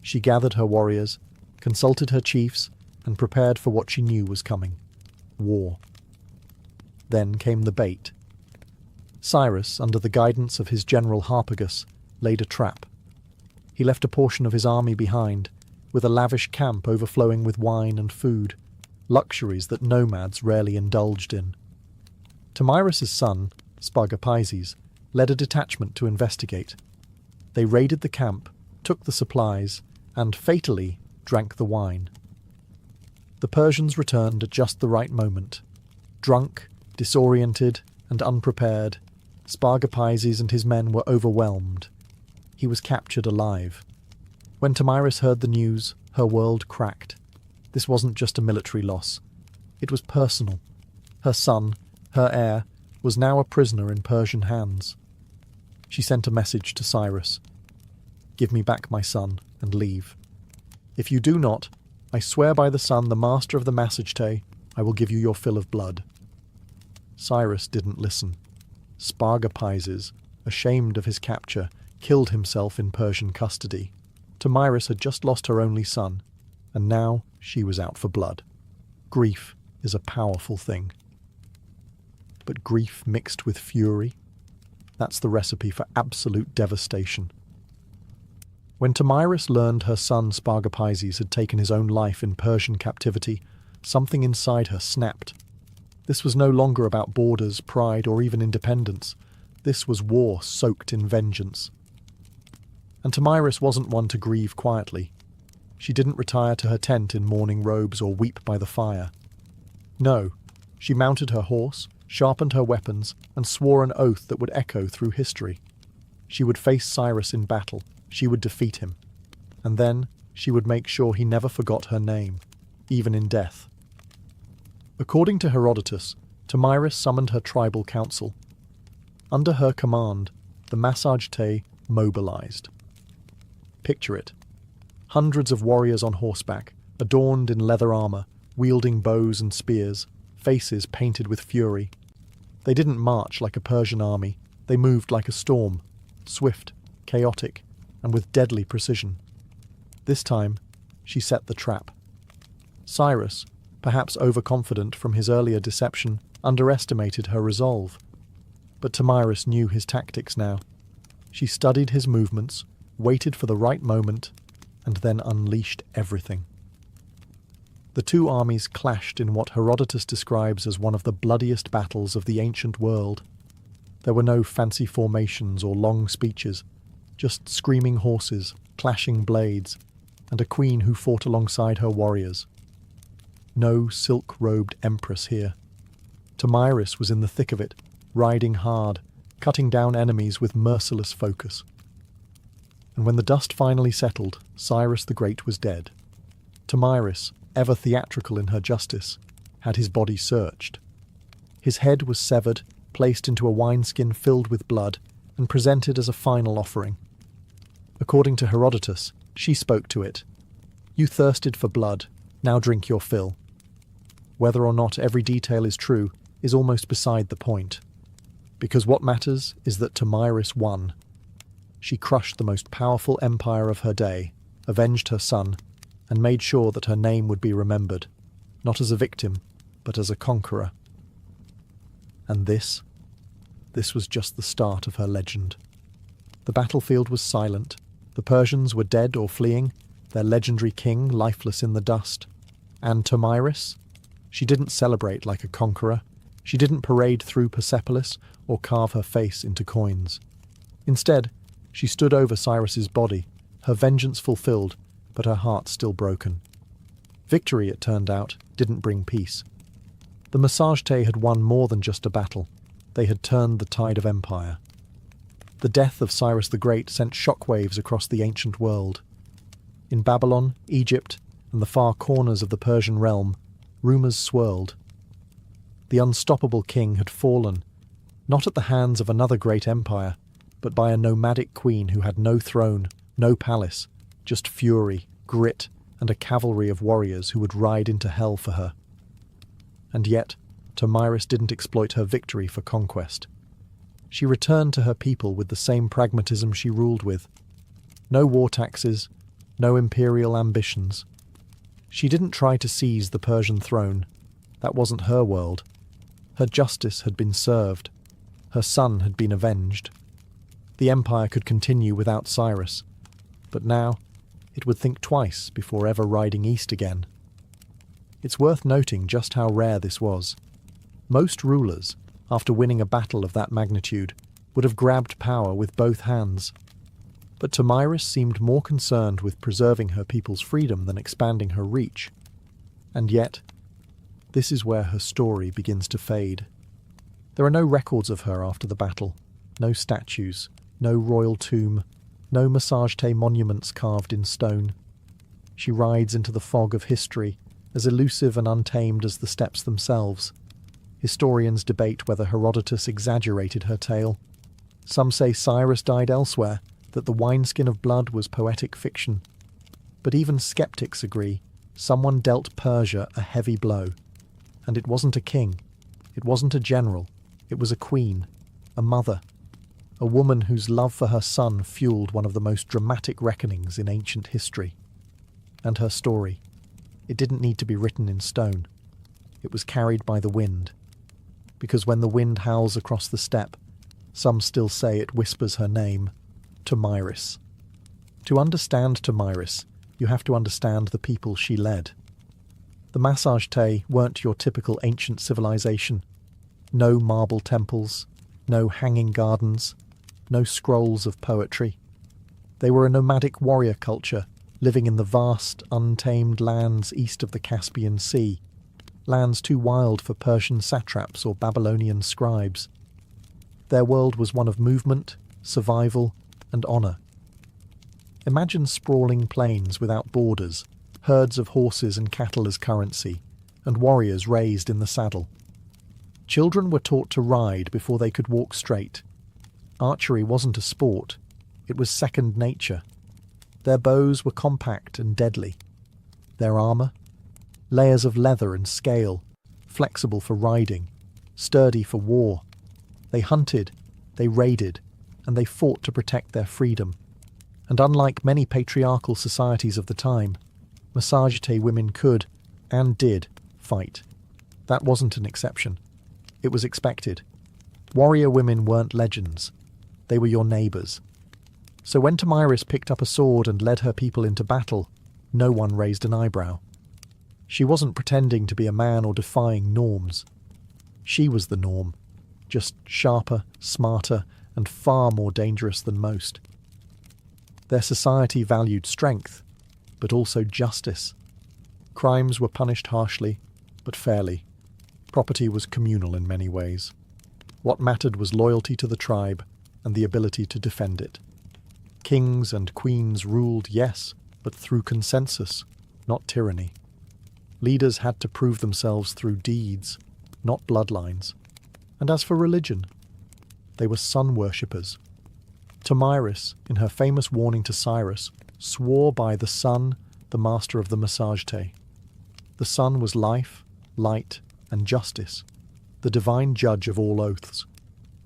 She gathered her warriors, consulted her chiefs, and prepared for what she knew was coming: war. Then came the bait. Cyrus, under the guidance of his general Harpagus, laid a trap. He left a portion of his army behind, with a lavish camp overflowing with wine and food, luxuries that nomads rarely indulged in. Tomyris' son, Spargapizes, led a detachment to investigate. They raided the camp, took the supplies, and, fatally, drank the wine. The Persians returned at just the right moment. Drunk, disoriented, and unprepared, Spargapizes and his men were overwhelmed. He was captured alive. When Tomyris heard the news, her world cracked. This wasn't just a military loss. It was personal. Her son, her heir, was now a prisoner in Persian hands. She sent a message to Cyrus. "Give me back my son, and leave. If you do not, I swear by the sun, the master of the Massagetæ, I will give you your fill of blood." Cyrus didn't listen. Spargapizes, ashamed of his capture, killed himself in Persian custody. Tomyris had just lost her only son, and now she was out for blood. Grief is a powerful thing. But grief mixed with fury, that's the recipe for absolute devastation. When Tomyris learned her son Spargapizes had taken his own life in Persian captivity, something inside her snapped. This was no longer about borders, pride, or even independence. This was war soaked in vengeance. And Tomyris wasn't one to grieve quietly. She didn't retire to her tent in mourning robes or weep by the fire. No, she mounted her horse, sharpened her weapons, and swore an oath that would echo through history. She would face Cyrus in battle, she would defeat him, and then she would make sure he never forgot her name, even in death. According to Herodotus, Tomyris summoned her tribal council. Under her command, the Massagetæ mobilized. Picture it. Hundreds of warriors on horseback, adorned in leather armor, wielding bows and spears, faces painted with fury. They didn't march like a Persian army, they moved like a storm, swift, chaotic, and with deadly precision. This time, she set the trap. Cyrus, perhaps overconfident from his earlier deception, underestimated her resolve. But Tomyris knew his tactics now. She studied his movements, waited for the right moment, and then unleashed everything. The two armies clashed in what Herodotus describes as one of the bloodiest battles of the ancient world. There were no fancy formations or long speeches, just screaming horses, clashing blades, and a queen who fought alongside her warriors. No silk-robed empress here. Tomyris was in the thick of it, riding hard, cutting down enemies with merciless focus. And when the dust finally settled, Cyrus the Great was dead. Tomyris, ever theatrical in her justice, had his body searched. His head was severed, placed into a wineskin filled with blood, and presented as a final offering. According to Herodotus, she spoke to it. "You thirsted for blood, now drink your fill." Whether or not every detail is true is almost beside the point, because what matters is that Tomyris won. She crushed the most powerful empire of her day, avenged her son, and made sure that her name would be remembered, not as a victim, but as a conqueror. And this was just the start of her legend. The battlefield was silent, the Persians were dead or fleeing, their legendary king lifeless in the dust. And Tomyris? She didn't celebrate like a conqueror. She didn't parade through Persepolis or carve her face into coins. Instead, she stood over Cyrus's body, her vengeance fulfilled, but her heart still broken. Victory, it turned out, didn't bring peace. The Massagetes had won more than just a battle. They had turned the tide of empire. The death of Cyrus the Great sent shockwaves across the ancient world. In Babylon, Egypt, and the far corners of the Persian realm, rumours swirled. The unstoppable king had fallen, not at the hands of another great empire, but by a nomadic queen who had no throne, no palace, just fury, grit, and a cavalry of warriors who would ride into hell for her. And yet, Tomyris didn't exploit her victory for conquest. She returned to her people with the same pragmatism she ruled with. No war taxes, no imperial ambitions. She didn't try to seize the Persian throne. That wasn't her world. Her justice had been served. Her son had been avenged. The empire could continue without Cyrus. But now, it would think twice before ever riding east again. It's worth noting just how rare this was. Most rulers, after winning a battle of that magnitude, would have grabbed power with both hands. But Tomyris seemed more concerned with preserving her people's freedom than expanding her reach. And yet, this is where her story begins to fade. There are no records of her after the battle, no statues, no royal tomb, no Massagetes monuments carved in stone. She rides into the fog of history, as elusive and untamed as the steppes themselves. Historians debate whether Herodotus exaggerated her tale. Some say Cyrus died elsewhere, that the wineskin of blood was poetic fiction. But even skeptics agree, someone dealt Persia a heavy blow. And it wasn't a king, it wasn't a general, it was a queen, a mother, a woman whose love for her son fueled one of the most dramatic reckonings in ancient history. And her story, it didn't need to be written in stone. It was carried by the wind. Because when the wind howls across the steppe, some still say it whispers her name, Tomyris. To understand Tomyris, you have to understand the people she led. The Massagetes weren't your typical ancient civilization. No marble temples, no hanging gardens, no scrolls of poetry. They were a nomadic warrior culture, living in the vast, untamed lands east of the Caspian Sea, lands too wild for Persian satraps or Babylonian scribes. Their world was one of movement, survival, and honour. Imagine sprawling plains without borders, herds of horses and cattle as currency, and warriors raised in the saddle. Children were taught to ride before they could walk straight. Archery wasn't a sport, it was second nature. Their bows were compact and deadly. Their armour? Layers of leather and scale, flexible for riding, sturdy for war. They hunted, they raided, and they fought to protect their freedom. And unlike many patriarchal societies of the time, Massagetes women could, and did, fight. That wasn't an exception. It was expected. Warrior women weren't legends. They were your neighbours. So when Tomyris picked up a sword and led her people into battle, no one raised an eyebrow. She wasn't pretending to be a man or defying norms. She was the norm, just sharper, smarter, and far more dangerous than most. Their society valued strength, but also justice. Crimes were punished harshly, but fairly. Property was communal in many ways. What mattered was loyalty to the tribe and the ability to defend it. Kings and queens ruled, yes, but through consensus, not tyranny. Leaders had to prove themselves through deeds, not bloodlines. And as for religion, they were sun worshippers. Tomyris, in her famous warning to Cyrus, swore by the sun, the master of the Massagetes. The sun was life, light, and justice, the divine judge of all oaths.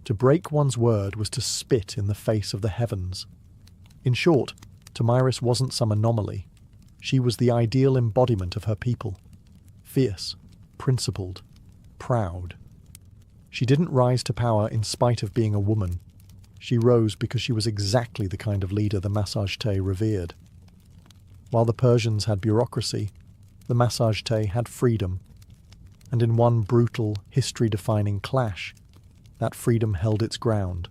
To break one's word was to spit in the face of the heavens. In short, Tomyris wasn't some anomaly. She was the ideal embodiment of her people. Fierce, principled, proud. She didn't rise to power in spite of being a woman. She rose because she was exactly the kind of leader the Massagetes revered. While the Persians had bureaucracy, the Massagete had freedom, and in one brutal, history-defining clash, that freedom held its ground.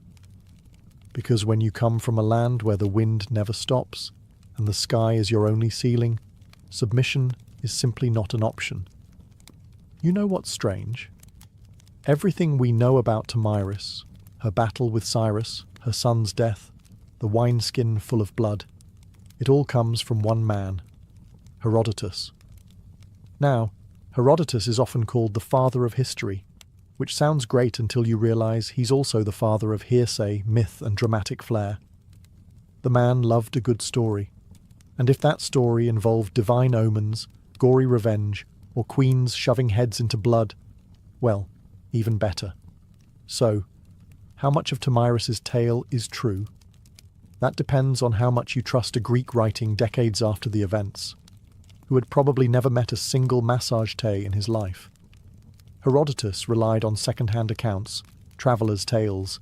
Because when you come from a land where the wind never stops, and the sky is your only ceiling, submission is simply not an option. You know what's strange? Everything we know about Tomyris, her battle with Cyrus, her son's death, the wineskin full of blood, it all comes from one man, Herodotus. Now, Herodotus is often called the father of history, which sounds great until you realize he's also the father of hearsay, myth, and dramatic flair. The man loved a good story, and if that story involved divine omens, gory revenge, or queens shoving heads into blood, well, even better. So, how much of Tomyris's tale is true? That depends on how much you trust a Greek writing decades after the events, who had probably never met a single Massagete in his life. Herodotus relied on second-hand accounts, travellers' tales,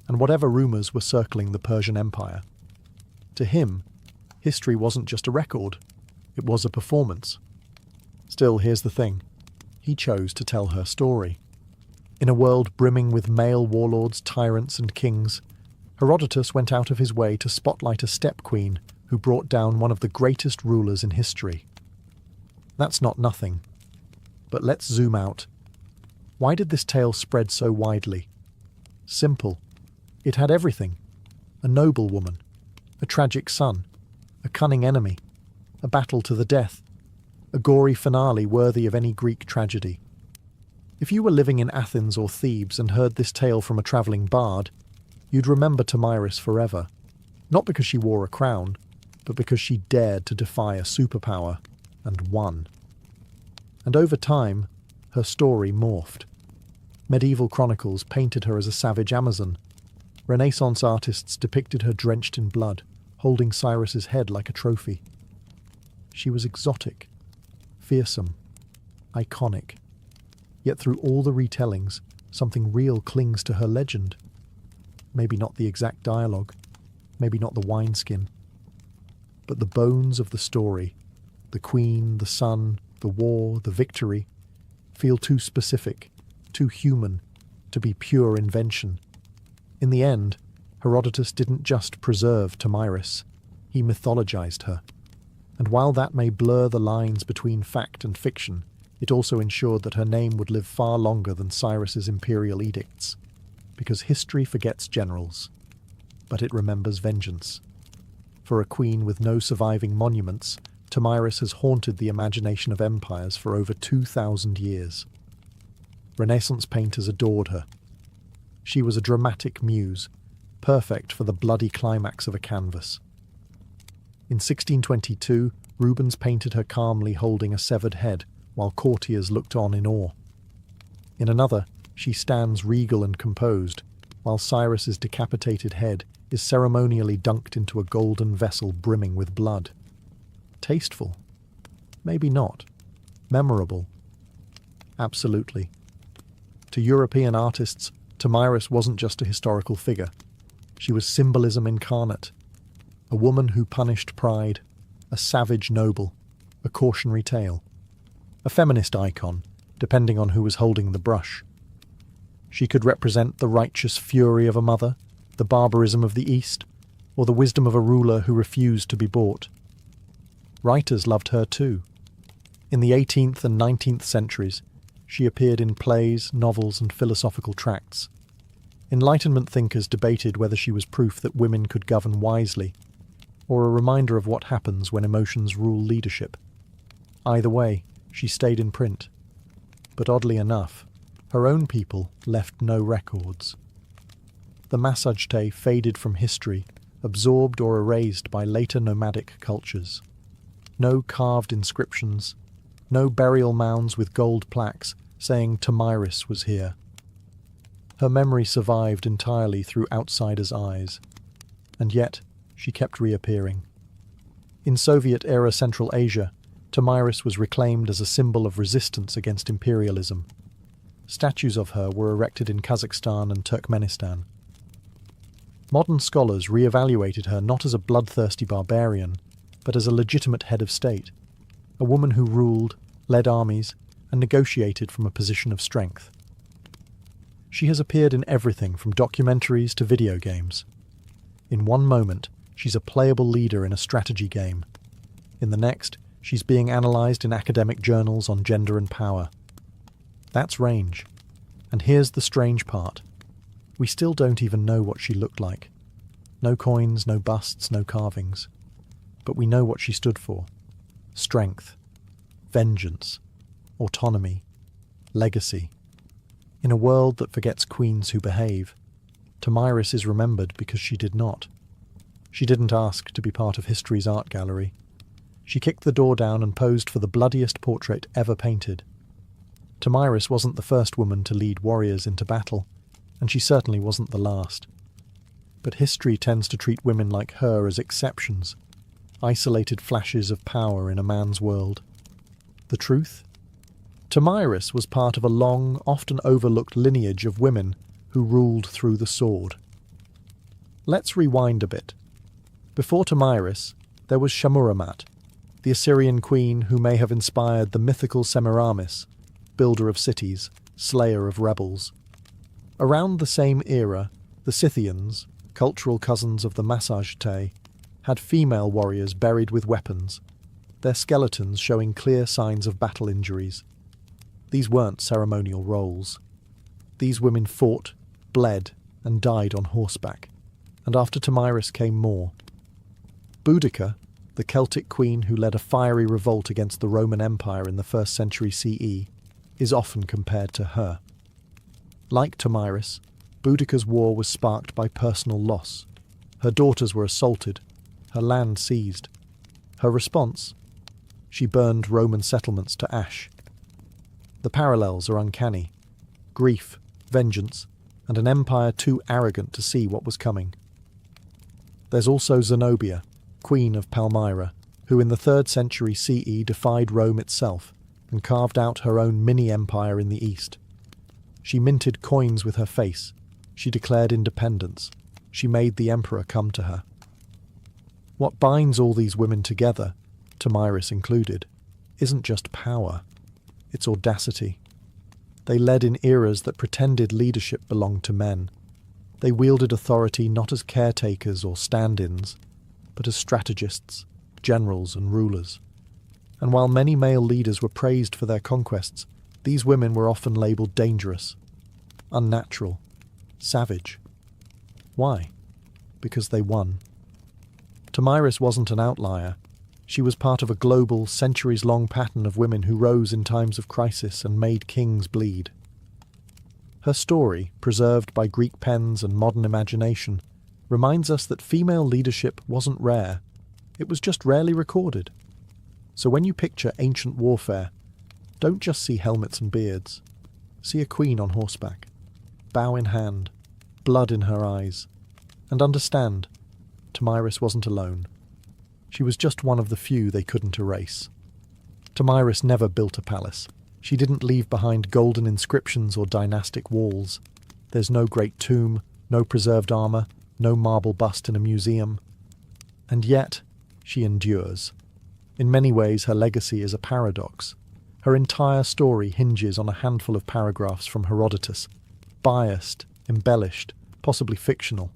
and whatever rumours were circling the Persian Empire. To him, history wasn't just a record, it was a performance. Still, here's the thing. He chose to tell her story. In a world brimming with male warlords, tyrants, and kings, Herodotus went out of his way to spotlight a steppe queen who brought down one of the greatest rulers in history. That's not nothing. But let's zoom out. Why did this tale spread so widely? Simple. It had everything. A noble woman, a tragic son, a cunning enemy, a battle to the death, a gory finale worthy of any Greek tragedy. If you were living in Athens or Thebes and heard this tale from a travelling bard, you'd remember Tomyris forever, not because she wore a crown, but because she dared to defy a superpower and won. And over time, her story morphed. Medieval chronicles painted her as a savage Amazon. Renaissance artists depicted her drenched in blood, holding Cyrus's head like a trophy. She was exotic, fearsome, iconic. Yet through all the retellings, something real clings to her legend. Maybe not the exact dialogue, maybe not the wineskin, but the bones of the story, the queen, the son, the war, the victory, feel too specific, too human, to be pure invention. In the end, Herodotus didn't just preserve Tomyris, he mythologized her. And while that may blur the lines between fact and fiction, it also ensured that her name would live far longer than Cyrus's imperial edicts. Because history forgets generals, but it remembers vengeance. For a queen with no surviving monuments, Tomyris has haunted the imagination of empires for over 2,000 years. Renaissance painters adored her. She was a dramatic muse, perfect for the bloody climax of a canvas. In 1622, Rubens painted her calmly holding a severed head, while courtiers looked on in awe. In another, she stands regal and composed, while Cyrus's decapitated head is ceremonially dunked into a golden vessel brimming with blood. Tasteful? Maybe not. Memorable? Absolutely. To European artists, Tomyris wasn't just a historical figure. She was symbolism incarnate. A woman who punished pride, a savage noble, a cautionary tale. A feminist icon, depending on who was holding the brush. She could represent the righteous fury of a mother, the barbarism of the East, or the wisdom of a ruler who refused to be bought. Writers loved her too. In the 18th and 19th centuries, she appeared in plays, novels, and philosophical tracts. Enlightenment thinkers debated whether she was proof that women could govern wisely, or a reminder of what happens when emotions rule leadership. Either way, she stayed in print. But oddly enough, her own people left no records. The Massagete faded from history, absorbed or erased by later nomadic cultures. No carved inscriptions, no burial mounds with gold plaques saying Tomyris was here. Her memory survived entirely through outsiders' eyes, and yet she kept reappearing. In Soviet-era Central Asia, Tomyris was reclaimed as a symbol of resistance against imperialism. Statues of her were erected in Kazakhstan and Turkmenistan. Modern scholars re-evaluated her not as a bloodthirsty barbarian, but as a legitimate head of state, a woman who ruled, led armies, and negotiated from a position of strength. She has appeared in everything from documentaries to video games. In one moment, she's a playable leader in a strategy game. In the next, she's being analysed in academic journals on gender and power. That's range. And here's the strange part. We still don't even know what she looked like. No coins, no busts, no carvings. But we know what she stood for. Strength, vengeance, autonomy, legacy. In a world that forgets queens who behave, Tomyris is remembered because she did not. She didn't ask to be part of history's art gallery. She kicked the door down and posed for the bloodiest portrait ever painted. Tomyris wasn't the first woman to lead warriors into battle, and she certainly wasn't the last. But history tends to treat women like her as exceptions, isolated flashes of power in a man's world. The truth? Tomyris was part of a long, often overlooked lineage of women who ruled through the sword. Let's rewind a bit. Before Tomyris, there was Shamuramat, the Assyrian queen who may have inspired the mythical Semiramis, builder of cities, slayer of rebels. Around the same era, the Scythians, cultural cousins of the Massagetae, had female warriors buried with weapons, their skeletons showing clear signs of battle injuries. These weren't ceremonial roles. These women fought, bled, and died on horseback, and after Tomyris came more. Boudica, the Celtic queen who led a fiery revolt against the Roman Empire in the 1st century CE, is often compared to her. Like Tomyris, Boudica's war was sparked by personal loss. Her daughters were assaulted, her land seized. Her response? She burned Roman settlements to ash. The parallels are uncanny. Grief, vengeance, and an empire too arrogant to see what was coming. There's also Zenobia, queen of Palmyra, who in the 3rd century CE defied Rome itself and carved out her own mini-empire in the east. She minted coins with her face. She declared independence. She made the emperor come to her. What binds all these women together, Tomyris included, isn't just power. It's audacity. They led in eras that pretended leadership belonged to men. They wielded authority not as caretakers or stand-ins, but as strategists, generals and rulers. And while many male leaders were praised for their conquests, these women were often labelled dangerous, unnatural, savage. Why? Because they won. Tomyris wasn't an outlier. She was part of a global, centuries-long pattern of women who rose in times of crisis and made kings bleed. Her story, preserved by Greek pens and modern imagination, reminds us that female leadership wasn't rare. It was just rarely recorded. So when you picture ancient warfare, don't just see helmets and beards. See a queen on horseback, bow in hand, blood in her eyes, and understand, Tomyris wasn't alone. She was just one of the few they couldn't erase. Tomyris never built a palace. She didn't leave behind golden inscriptions or dynastic walls. There's no great tomb, no preserved armour, no marble bust in a museum. And yet, she endures. In many ways, her legacy is a paradox. Her entire story hinges on a handful of paragraphs from Herodotus, biased, embellished, possibly fictional.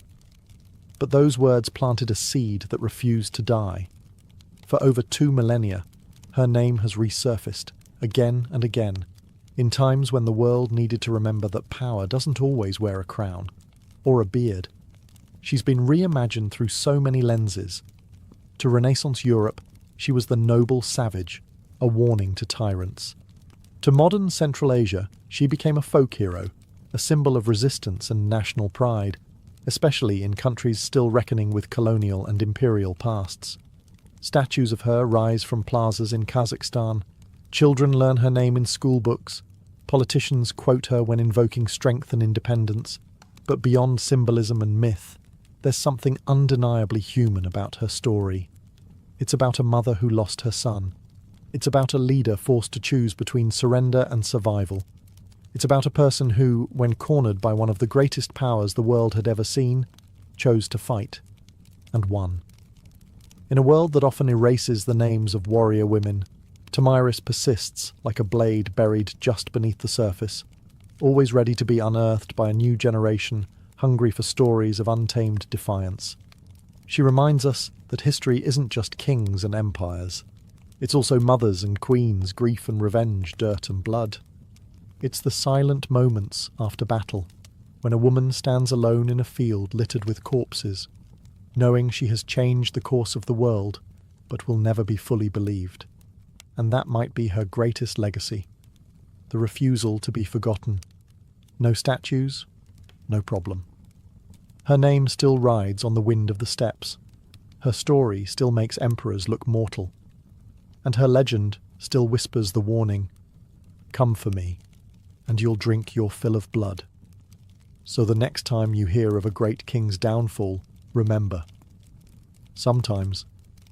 But those words planted a seed that refused to die. For over 2 millennia, her name has resurfaced, again and again, in times when the world needed to remember that power doesn't always wear a crown, or a beard. She's been reimagined through so many lenses. To Renaissance Europe, she was the noble savage, a warning to tyrants. To modern Central Asia, she became a folk hero, a symbol of resistance and national pride, especially in countries still reckoning with colonial and imperial pasts. Statues of her rise from plazas in Kazakhstan. Children learn her name in school books. Politicians quote her when invoking strength and independence. But beyond symbolism and myth, there's something undeniably human about her story. It's about a mother who lost her son. It's about a leader forced to choose between surrender and survival. It's about a person who, when cornered by one of the greatest powers the world had ever seen, chose to fight, and won. In a world that often erases the names of warrior women, Tomyris persists like a blade buried just beneath the surface, always ready to be unearthed by a new generation hungry for stories of untamed defiance. She reminds us that history isn't just kings and empires. It's also mothers and queens, grief and revenge, dirt and blood. It's the silent moments after battle, when a woman stands alone in a field littered with corpses, knowing she has changed the course of the world, but will never be fully believed. And that might be her greatest legacy, the refusal to be forgotten. No statues, no problem. Her name still rides on the wind of the steppes. Her story still makes emperors look mortal. And her legend still whispers the warning, "Come for me, and you'll drink your fill of blood." So the next time you hear of a great king's downfall, remember, sometimes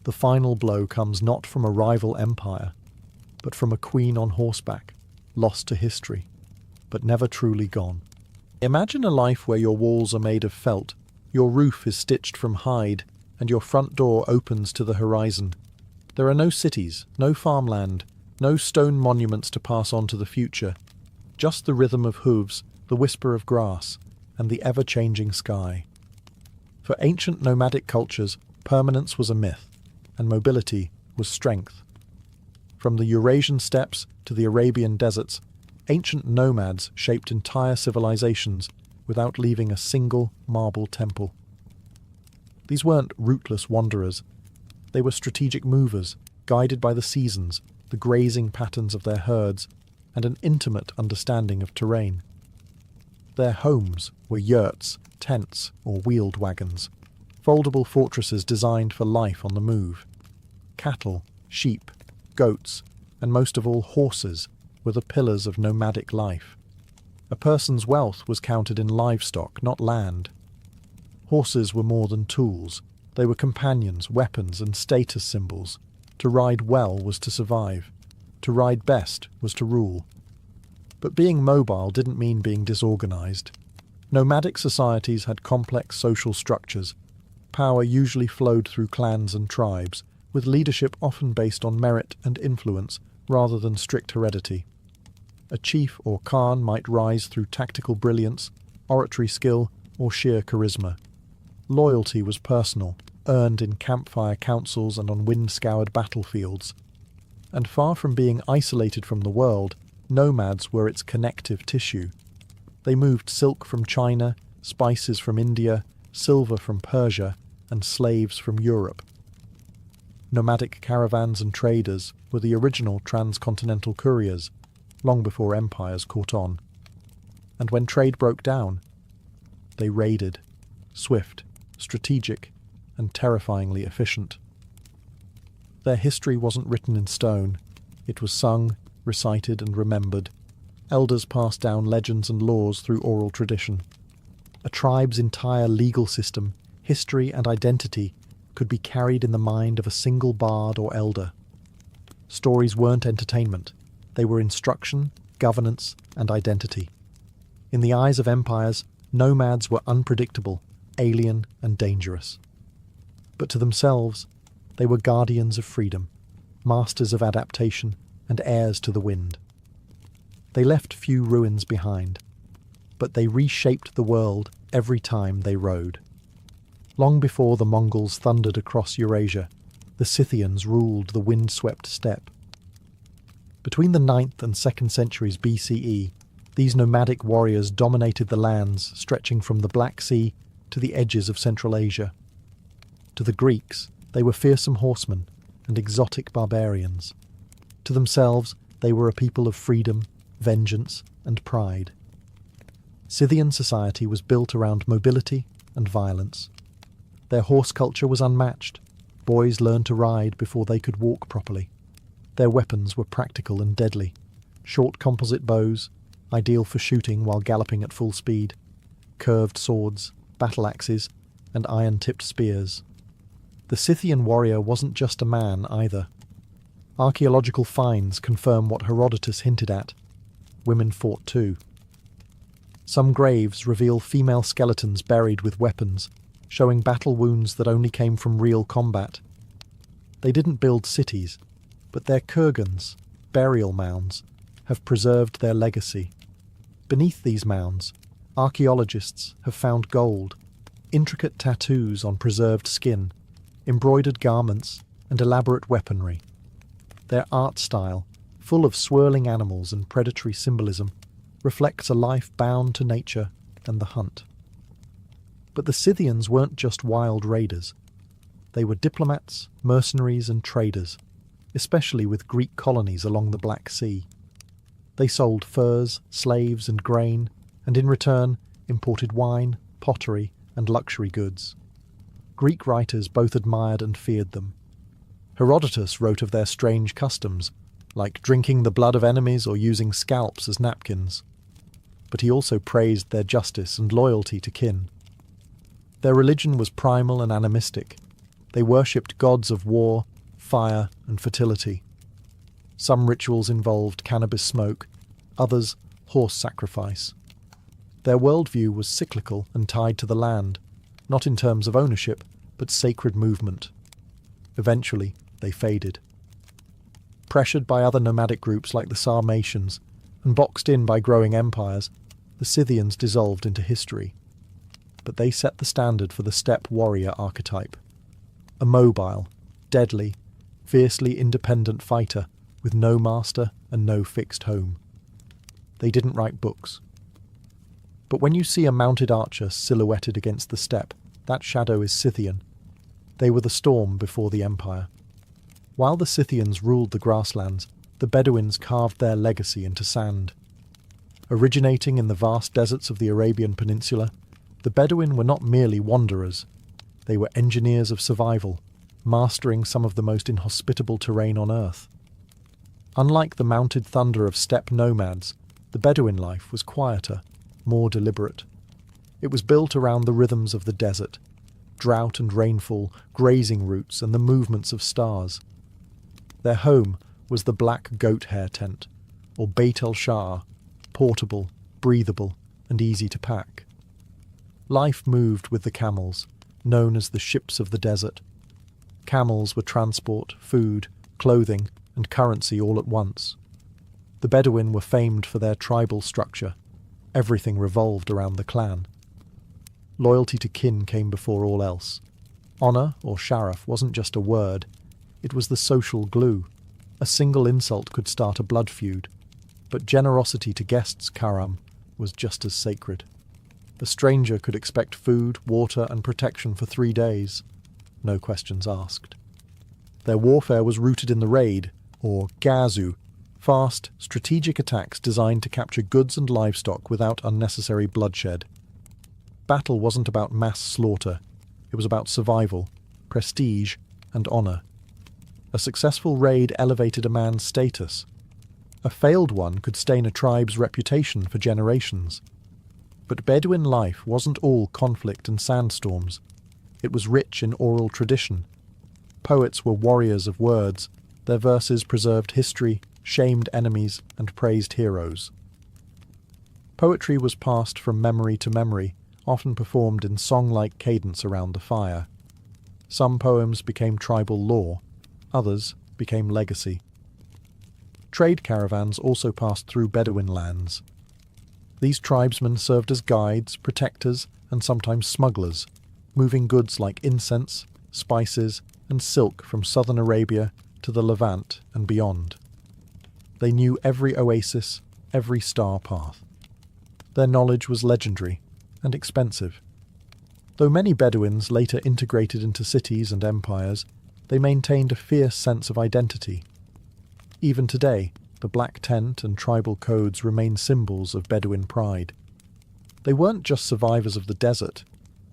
the final blow comes not from a rival empire, but from a queen on horseback, lost to history, but never truly gone. Imagine a life where your walls are made of felt, your roof is stitched from hide, and your front door opens to the horizon. There are no cities, no farmland, no stone monuments to pass on to the future, just the rhythm of hooves, the whisper of grass, and the ever-changing sky. For ancient nomadic cultures, permanence was a myth, and mobility was strength. From the Eurasian steppes to the Arabian deserts, ancient nomads shaped entire civilizations without leaving a single marble temple. These weren't rootless wanderers. They were strategic movers, guided by the seasons, the grazing patterns of their herds, and an intimate understanding of terrain. Their homes were yurts, tents, or wheeled wagons, foldable fortresses designed for life on the move. Cattle, sheep, goats, and most of all horses were the pillars of nomadic life. A person's wealth was counted in livestock, not land. Horses were more than tools. They were companions, weapons, and status symbols. To ride well was to survive. To ride best was to rule. But being mobile didn't mean being disorganized. Nomadic societies had complex social structures. Power usually flowed through clans and tribes, with leadership often based on merit and influence rather than strict heredity. A chief or khan might rise through tactical brilliance, oratory skill, or sheer charisma. Loyalty was personal, earned in campfire councils and on wind-scoured battlefields. And far from being isolated from the world, nomads were its connective tissue. They moved silk from China, spices from India, silver from Persia, and slaves from Europe. Nomadic caravans and traders were the original transcontinental couriers, long before empires caught on. And when trade broke down, they raided, swift, strategic, and terrifyingly efficient. Their history wasn't written in stone. It was sung, recited, and remembered. Elders passed down legends and laws through oral tradition. A tribe's entire legal system, history, and identity could be carried in the mind of a single bard or elder. Stories weren't entertainment. They were instruction, governance, and identity. In the eyes of empires, nomads were unpredictable, alien, and dangerous. But to themselves, they were guardians of freedom, masters of adaptation, and heirs to the wind. They left few ruins behind, but they reshaped the world every time they rode. Long before the Mongols thundered across Eurasia, the Scythians ruled the wind-swept steppe. Between the 9th and 2nd centuries BCE, these nomadic warriors dominated the lands stretching from the Black Sea to the edges of Central Asia. To the Greeks, they were fearsome horsemen and exotic barbarians. To themselves, they were a people of freedom, vengeance, and pride. Scythian society was built around mobility and violence. Their horse culture was unmatched. Boys learned to ride before they could walk properly. Their weapons were practical and deadly. Short composite bows, ideal for shooting while galloping at full speed, curved swords, battle axes, and iron-tipped spears. The Scythian warrior wasn't just a man either. Archaeological finds confirm what Herodotus hinted at. Women fought too. Some graves reveal female skeletons buried with weapons, showing battle wounds that only came from real combat. They didn't build cities, but their kurgans, burial mounds, have preserved their legacy. Beneath these mounds, archaeologists have found gold, intricate tattoos on preserved skin, embroidered garments, and elaborate weaponry. Their art style, full of swirling animals and predatory symbolism, reflects a life bound to nature and the hunt. But the Scythians weren't just wild raiders. They were diplomats, mercenaries, and traders, especially with Greek colonies along the Black Sea. They sold furs, slaves, and grain, and in return imported wine, pottery, and luxury goods. Greek writers both admired and feared them. Herodotus wrote of their strange customs, like drinking the blood of enemies or using scalps as napkins. But he also praised their justice and loyalty to kin. Their religion was primal and animistic. They worshipped gods of war, fire, and fertility. Some rituals involved cannabis smoke, others horse sacrifice. Their worldview was cyclical and tied to the land, not in terms of ownership, but sacred movement. Eventually, they faded. Pressured by other nomadic groups like the Sarmatians, and boxed in by growing empires, the Scythians dissolved into history. But they set the standard for the steppe warrior archetype. A mobile, deadly, fiercely independent fighter with no master and no fixed home. They didn't write books. But when you see a mounted archer silhouetted against the steppe, that shadow is Scythian. They were the storm before the empire. While the Scythians ruled the grasslands, the Bedouins carved their legacy into sand. Originating in the vast deserts of the Arabian Peninsula, the Bedouin were not merely wanderers. They were engineers of survival, mastering some of the most inhospitable terrain on earth. Unlike the mounted thunder of steppe nomads, the Bedouin life was quieter, more deliberate. It was built around the rhythms of the desert, drought and rainfall, grazing routes, and the movements of stars. Their home was the black goat hair tent, or Beit el-Sha'ar, portable, breathable, and easy to pack. Life moved with the camels, known as the ships of the desert. Camels were transport, food, clothing, and currency all at once. The Bedouin were famed for their tribal structure. Everything revolved around the clan. Loyalty to kin came before all else. Honour, or sharaf, wasn't just a word. It was the social glue. A single insult could start a blood feud. But generosity to guests, karam, was just as sacred. A stranger could expect food, water, and protection for 3 days. No questions asked. Their warfare was rooted in the raid, or gazu, fast, strategic attacks designed to capture goods and livestock without unnecessary bloodshed. Battle wasn't about mass slaughter. It was about survival, prestige, and honour. A successful raid elevated a man's status. A failed one could stain a tribe's reputation for generations. But Bedouin life wasn't all conflict and sandstorms. It was rich in oral tradition. Poets were warriors of words. Their verses preserved history, shamed enemies, and praised heroes. Poetry was passed from memory to memory, often performed in song-like cadence around the fire. Some poems became tribal lore, others became legacy. Trade caravans also passed through Bedouin lands. These tribesmen served as guides, protectors, and sometimes smugglers, moving goods like incense, spices, and silk from southern Arabia to the Levant and beyond. They knew every oasis, every star path. Their knowledge was legendary and expensive. Though many Bedouins later integrated into cities and empires, they maintained a fierce sense of identity. Even today, the black tent and tribal codes remain symbols of Bedouin pride. They weren't just survivors of the desert,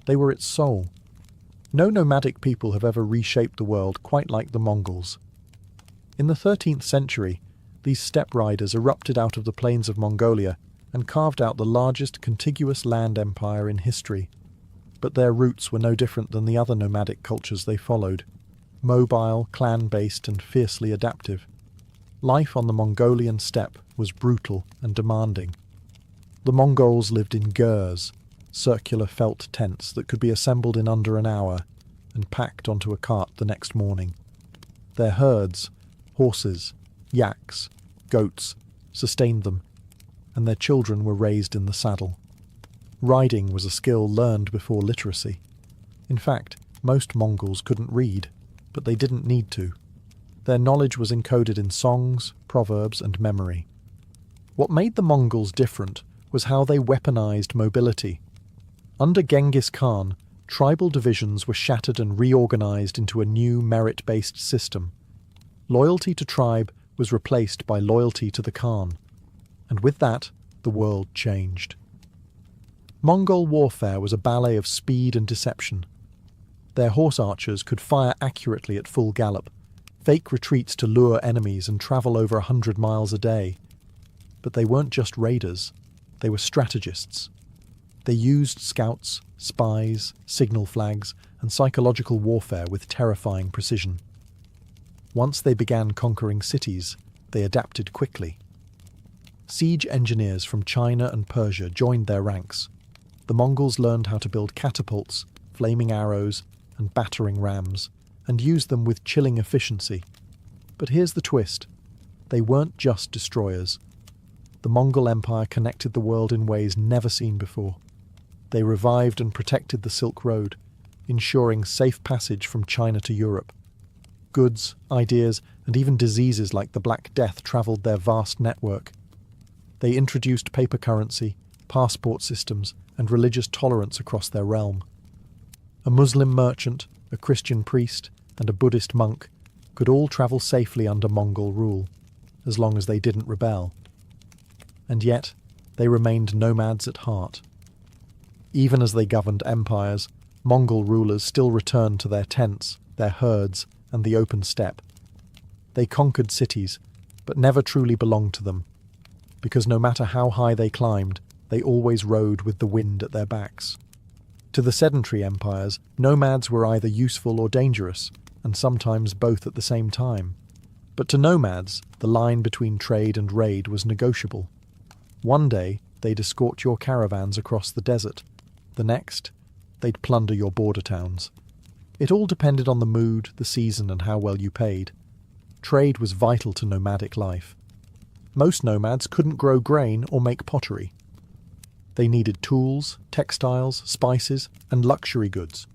they were its soul. No nomadic people have ever reshaped the world quite like the Mongols. In the 13th century, these steppe riders erupted out of the plains of Mongolia and carved out the largest contiguous land empire in history. But their roots were no different than the other nomadic cultures they followed. Mobile, clan-based, and fiercely adaptive. Life on the Mongolian steppe was brutal and demanding. The Mongols lived in gurs, circular felt tents that could be assembled in under an hour and packed onto a cart the next morning. Their herds, horses, yaks, goats, sustained them, and their children were raised in the saddle. Riding was a skill learned before literacy. In fact, most Mongols couldn't read, but they didn't need to. Their knowledge was encoded in songs, proverbs, and memory. What made the Mongols different was how they weaponized mobility. Under Genghis Khan, tribal divisions were shattered and reorganized into a new merit-based system. Loyalty to tribe was replaced by loyalty to the Khan, and with that, the world changed. Mongol warfare was a ballet of speed and deception. Their horse archers could fire accurately at full gallop, fake retreats to lure enemies and travel over 100 miles a day. But they weren't just raiders, they were strategists. They used scouts, spies, signal flags, and psychological warfare with terrifying precision. Once they began conquering cities, they adapted quickly. Siege engineers from China and Persia joined their ranks. The Mongols learned how to build catapults, flaming arrows, and battering rams, and used them with chilling efficiency. But here's the twist. They weren't just destroyers. The Mongol Empire connected the world in ways never seen before. They revived and protected the Silk Road, ensuring safe passage from China to Europe. Goods, ideas, and even diseases like the Black Death travelled their vast network. They introduced paper currency, passport systems, and religious tolerance across their realm. A Muslim merchant, a Christian priest, and a Buddhist monk could all travel safely under Mongol rule, as long as they didn't rebel. And yet, they remained nomads at heart. Even as they governed empires, Mongol rulers still returned to their tents, their herds, and the open steppe. They conquered cities, but never truly belonged to them, because no matter how high they climbed, they always rode with the wind at their backs. To the sedentary empires, nomads were either useful or dangerous, and sometimes both at the same time. But to nomads, the line between trade and raid was negotiable. One day, they'd escort your caravans across the desert. The next, they'd plunder your border towns. It all depended on the mood, the season, and how well you paid. Trade was vital to nomadic life. Most nomads couldn't grow grain or make pottery. They needed tools, textiles, spices, and luxury goods.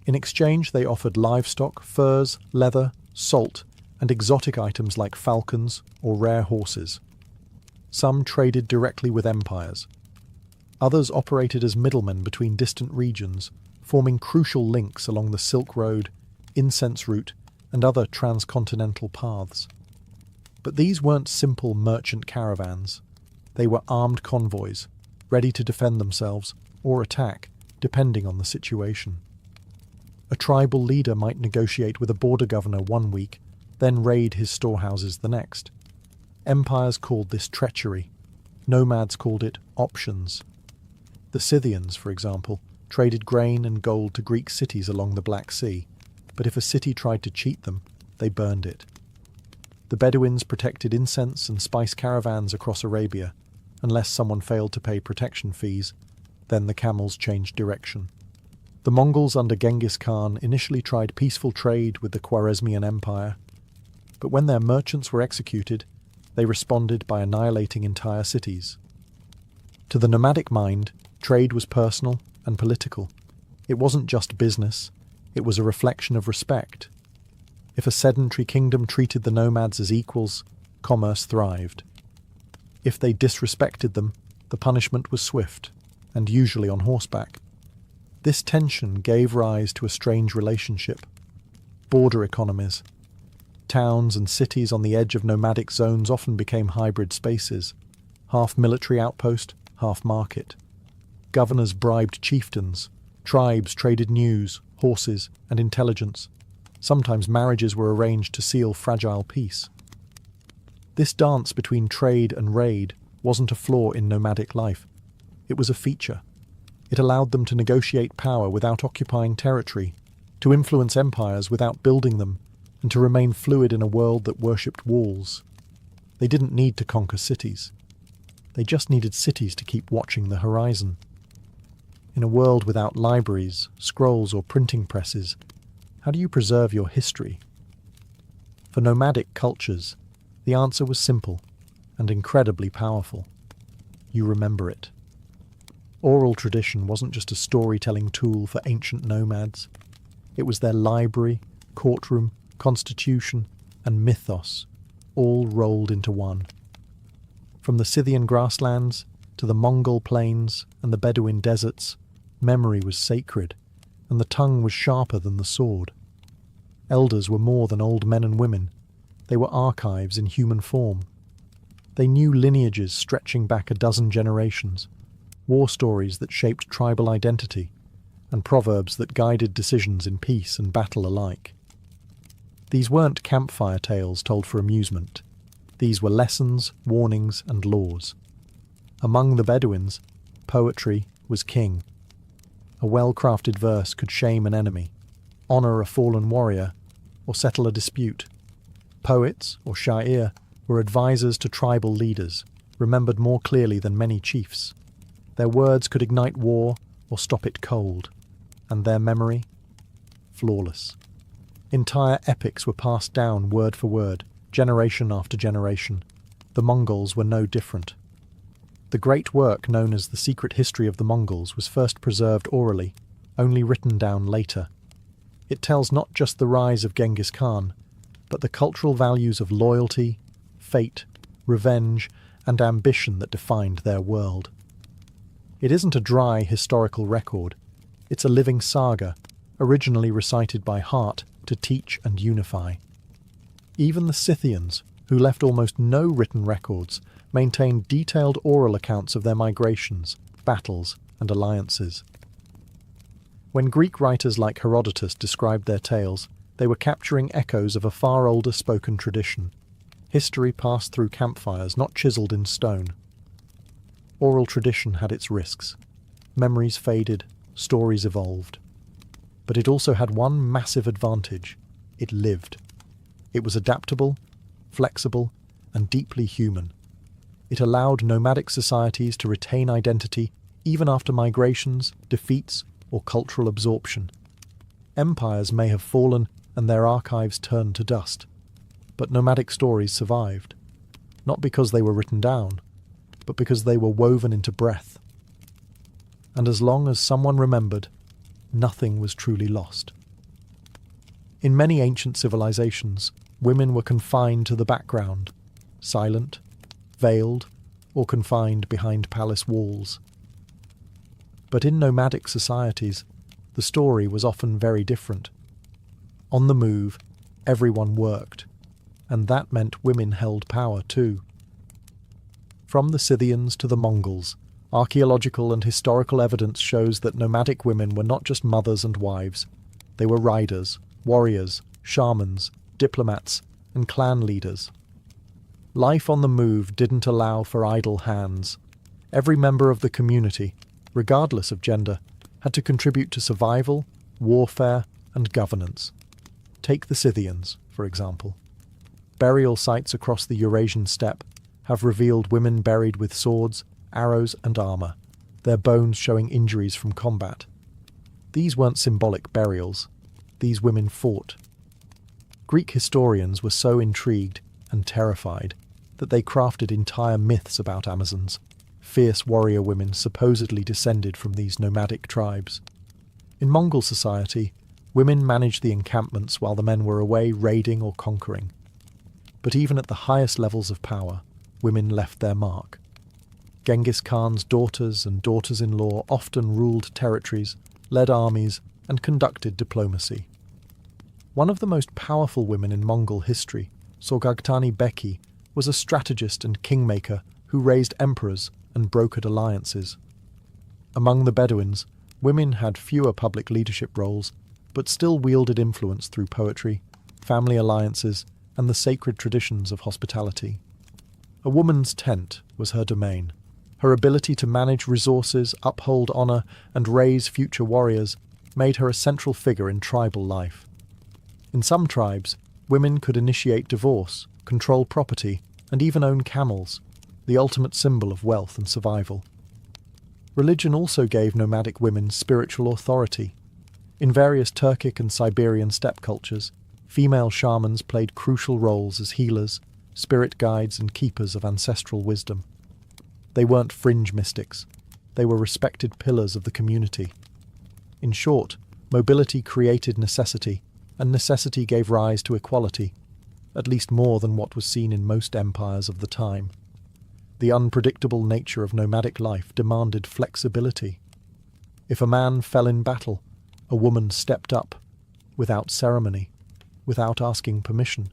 In exchange, they offered livestock, furs, leather, salt, and exotic items like falcons or rare horses. Some traded directly with empires. Others operated as middlemen between distant regions, forming crucial links along the Silk Road, incense route, and other transcontinental paths. But these weren't simple merchant caravans. They were armed convoys, ready to defend themselves or attack, depending on the situation. A tribal leader might negotiate with a border governor one week, then raid his storehouses the next. Empires called this treachery. Nomads called it options. The Scythians, for example, traded grain and gold to Greek cities along the Black Sea, but if a city tried to cheat them, they burned it. The Bedouins protected incense and spice caravans across Arabia. Unless someone failed to pay protection fees, then the camels changed direction. The Mongols under Genghis Khan initially tried peaceful trade with the Khwarezmian Empire, but when their merchants were executed, they responded by annihilating entire cities. To the nomadic mind, trade was personal and political. It wasn't just business, it was a reflection of respect. If a sedentary kingdom treated the nomads as equals, commerce thrived. If they disrespected them, the punishment was swift, and usually on horseback. This tension gave rise to a strange relationship. Border economies. Towns and cities on the edge of nomadic zones often became hybrid spaces, half military outpost, half market. Governors bribed chieftains, tribes traded news, horses, and intelligence. Sometimes marriages were arranged to seal fragile peace. This dance between trade and raid wasn't a flaw in nomadic life. It was a feature. It allowed them to negotiate power without occupying territory, to influence empires without building them, and to remain fluid in a world that worshipped walls. They didn't need to conquer cities. They just needed cities to keep watching the horizon. In a world without libraries, scrolls, or printing presses, how do you preserve your history? For nomadic cultures, the answer was simple and incredibly powerful. You remember it. Oral tradition wasn't just a storytelling tool for ancient nomads. It was their library, courtroom, constitution, and mythos, all rolled into one. From the Scythian grasslands to the Mongol plains and the Bedouin deserts, memory was sacred, and the tongue was sharper than the sword. Elders were more than old men and women. They were archives in human form. They knew lineages stretching back a dozen generations, war stories that shaped tribal identity, and proverbs that guided decisions in peace and battle alike. These weren't campfire tales told for amusement. These were lessons, warnings, and laws. Among the Bedouins, poetry was king. A well-crafted verse could shame an enemy, honour a fallen warrior, or settle a dispute. Poets, or sha'ir, were advisors to tribal leaders, remembered more clearly than many chiefs. Their words could ignite war or stop it cold, and their memory? Flawless. Entire epics were passed down word for word, generation after generation. The Mongols were no different. The great work known as The Secret History of the Mongols was first preserved orally, only written down later. It tells not just the rise of Genghis Khan, but the cultural values of loyalty, fate, revenge, and ambition that defined their world. It isn't a dry historical record. It's a living saga, originally recited by heart to teach and unify. Even the Scythians, who left almost no written records, maintained detailed oral accounts of their migrations, battles, and alliances. When Greek writers like Herodotus described their tales, they were capturing echoes of a far older spoken tradition. History passed through campfires, not chiselled in stone. Oral tradition had its risks. Memories faded, stories evolved. But it also had one massive advantage. It lived. It was adaptable, flexible, and deeply human. It allowed nomadic societies to retain identity even after migrations, defeats, or cultural absorption. Empires may have fallen and their archives turned to dust, but nomadic stories survived, not because they were written down, but because they were woven into breath. And as long as someone remembered, nothing was truly lost. In many ancient civilizations, women were confined to the background, silent, veiled, or confined behind palace walls. But in nomadic societies, the story was often very different. On the move, everyone worked, and that meant women held power too. From the Scythians to the Mongols, archaeological and historical evidence shows that nomadic women were not just mothers and wives. They were riders, warriors, shamans, diplomats, and clan leaders. Life on the move didn't allow for idle hands. Every member of the community, regardless of gender, had to contribute to survival, warfare, and governance. Take the Scythians, for example. Burial sites across the Eurasian steppe have revealed women buried with swords, arrows, and armour, their bones showing injuries from combat. These weren't symbolic burials. These women fought. Greek historians were so intrigued and terrified that they crafted entire myths about Amazons, fierce warrior women supposedly descended from these nomadic tribes. In Mongol society, women managed the encampments while the men were away raiding or conquering. But even at the highest levels of power, women left their mark. Genghis Khan's daughters and daughters-in-law often ruled territories, led armies, and conducted diplomacy. One of the most powerful women in Mongol history, Sorghaghtani Beki, was a strategist and kingmaker who raised emperors and brokered alliances. Among the Bedouins, women had fewer public leadership roles, but still wielded influence through poetry, family alliances, and the sacred traditions of hospitality. A woman's tent was her domain. Her ability to manage resources, uphold honour, and raise future warriors made her a central figure in tribal life. In some tribes, women could initiate divorce, control property, and even own camels, the ultimate symbol of wealth and survival. Religion also gave nomadic women spiritual authority. In various Turkic and Siberian steppe cultures, Female shamans played crucial roles as healers, spirit guides, and keepers of ancestral wisdom. They weren't fringe mystics. They were respected pillars of the community. In short, mobility created necessity, and necessity gave rise to equality, at least more than what was seen in most empires of the time. The unpredictable nature of nomadic life demanded flexibility. If a man fell in battle, a woman stepped up, without ceremony, without asking permission.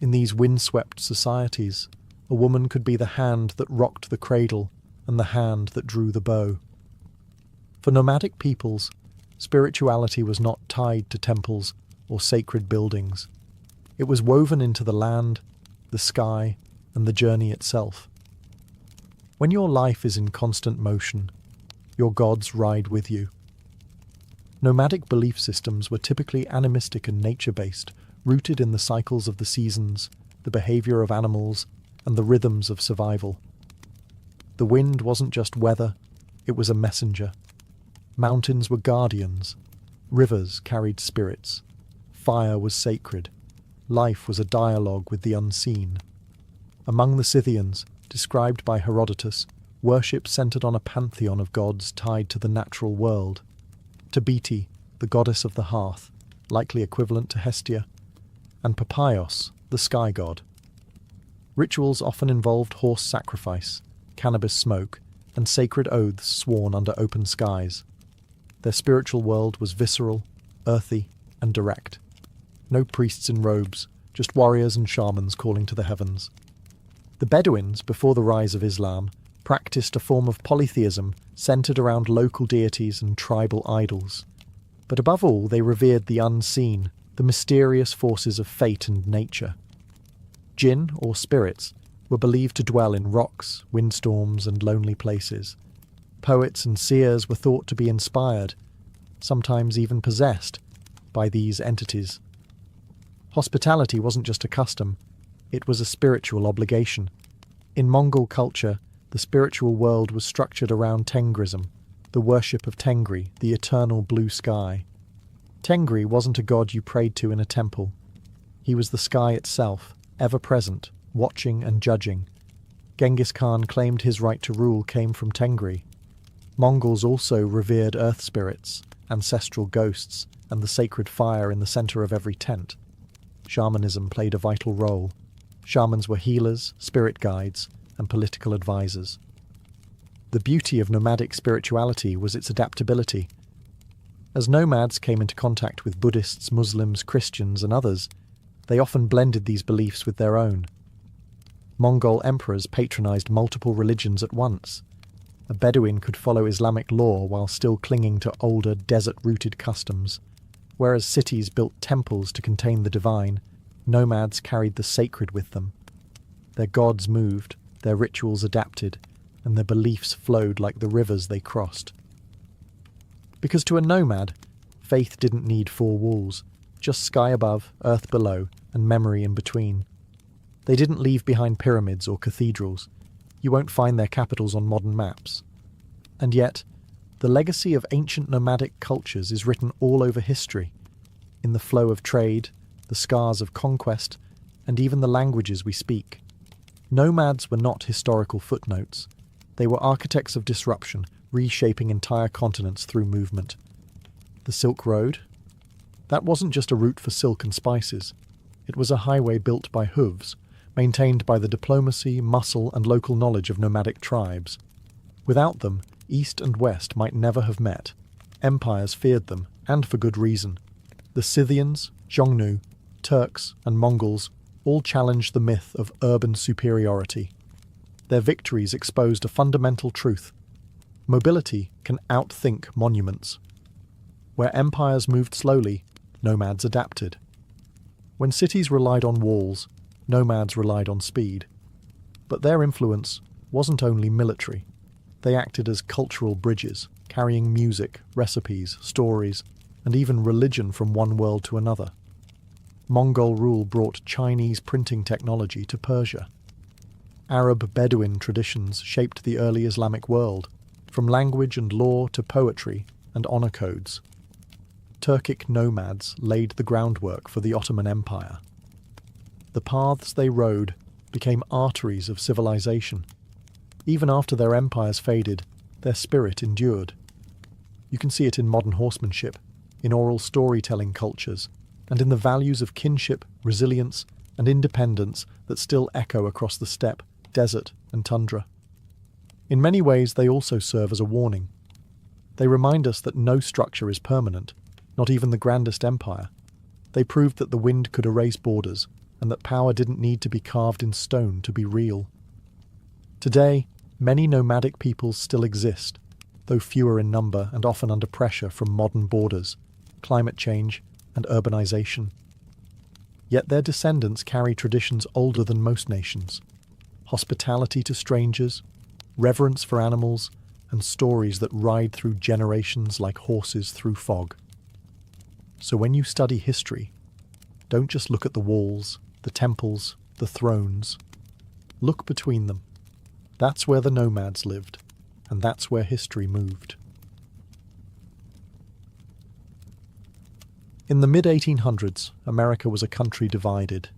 In these windswept societies, a woman could be the hand that rocked the cradle and the hand that drew the bow. For nomadic peoples, spirituality was not tied to temples or sacred buildings. It was woven into the land, the sky, and the journey itself. When your life is in constant motion, your gods ride with you. Nomadic belief systems were typically animistic and nature-based, rooted in the cycles of the seasons, the behavior of animals, and the rhythms of survival. The wind wasn't just weather, it was a messenger. Mountains were guardians, rivers carried spirits, fire was sacred, life was a dialogue with the unseen. Among the Scythians, described by Herodotus, worship centered on a pantheon of gods tied to the natural world. Tabete, the goddess of the hearth, likely equivalent to Hestia, and Papaios, the sky god. Rituals often involved horse sacrifice, cannabis smoke, and sacred oaths sworn under open skies. Their spiritual world was visceral, earthy, and direct. No priests in robes, just warriors and shamans calling to the heavens. The Bedouins, before the rise of Islam, practiced a form of polytheism centered around local deities and tribal idols. But above all, they revered the unseen, the mysterious forces of fate and nature. Jinn, or spirits, were believed to dwell in rocks, windstorms, and lonely places. Poets and seers were thought to be inspired, sometimes even possessed, by these entities. Hospitality wasn't just a custom, it was a spiritual obligation. In Mongol culture, the spiritual world was structured around Tengrism, the worship of Tengri, the eternal blue sky. Tengri wasn't a god you prayed to in a temple. He was the sky itself, ever present, watching and judging. Genghis Khan claimed his right to rule came from Tengri. Mongols also revered earth spirits, ancestral ghosts, and the sacred fire in the center of every tent. Shamanism played a vital role. Shamans were healers, spirit guides, and political advisors. The beauty of nomadic spirituality was its adaptability. As nomads came into contact with Buddhists, Muslims, Christians, and others, they often blended these beliefs with their own. Mongol emperors patronized multiple religions at once. A Bedouin could follow Islamic law while still clinging to older, desert-rooted customs. Whereas cities built temples to contain the divine, nomads carried the sacred with them. Their gods moved, their rituals adapted, and their beliefs flowed like the rivers they crossed. Because to a nomad, faith didn't need four walls, just sky above, earth below, and memory in between. They didn't leave behind pyramids or cathedrals. You won't find their capitals on modern maps. And yet, the legacy of ancient nomadic cultures is written all over history, in the flow of trade, the scars of conquest, and even the languages we speak. Nomads were not historical footnotes. They were architects of disruption, reshaping entire continents through movement. The Silk Road? That wasn't just a route for silk and spices. It was a highway built by hooves, maintained by the diplomacy, muscle, and local knowledge of nomadic tribes. Without them, East and West might never have met. Empires feared them, and for good reason. The Scythians, Xiongnu, Turks, and Mongols all challenged the myth of urban superiority. Their victories exposed a fundamental truth. Mobility can outthink monuments. Where empires moved slowly, nomads adapted. When cities relied on walls, nomads relied on speed. But their influence wasn't only military. They acted as cultural bridges, carrying music, recipes, stories, and even religion from one world to another. Mongol rule brought Chinese printing technology to Persia. Arab Bedouin traditions shaped the early Islamic world, from language and law to poetry and honor codes. Turkic nomads laid the groundwork for the Ottoman Empire. The paths they rode became arteries of civilization. Even after their empires faded, their spirit endured. You can see it in modern horsemanship, in oral storytelling cultures, and in the values of kinship, resilience, and independence that still echo across the steppe, desert, and tundra. In many ways, they also serve as a warning. They remind us that no structure is permanent, not even the grandest empire. They proved that the wind could erase borders, and that power didn't need to be carved in stone to be real. Today, many nomadic peoples still exist, though fewer in number and often under pressure from modern borders, climate change, and urbanization. Yet their descendants carry traditions older than most nations: hospitality to strangers, reverence for animals, and stories that ride through generations like horses through fog. So when you study history, don't just look at the walls, the temples, the thrones. Look between them. That's where the nomads lived, and that's where history moved. In the mid-1800s, America was a country divided,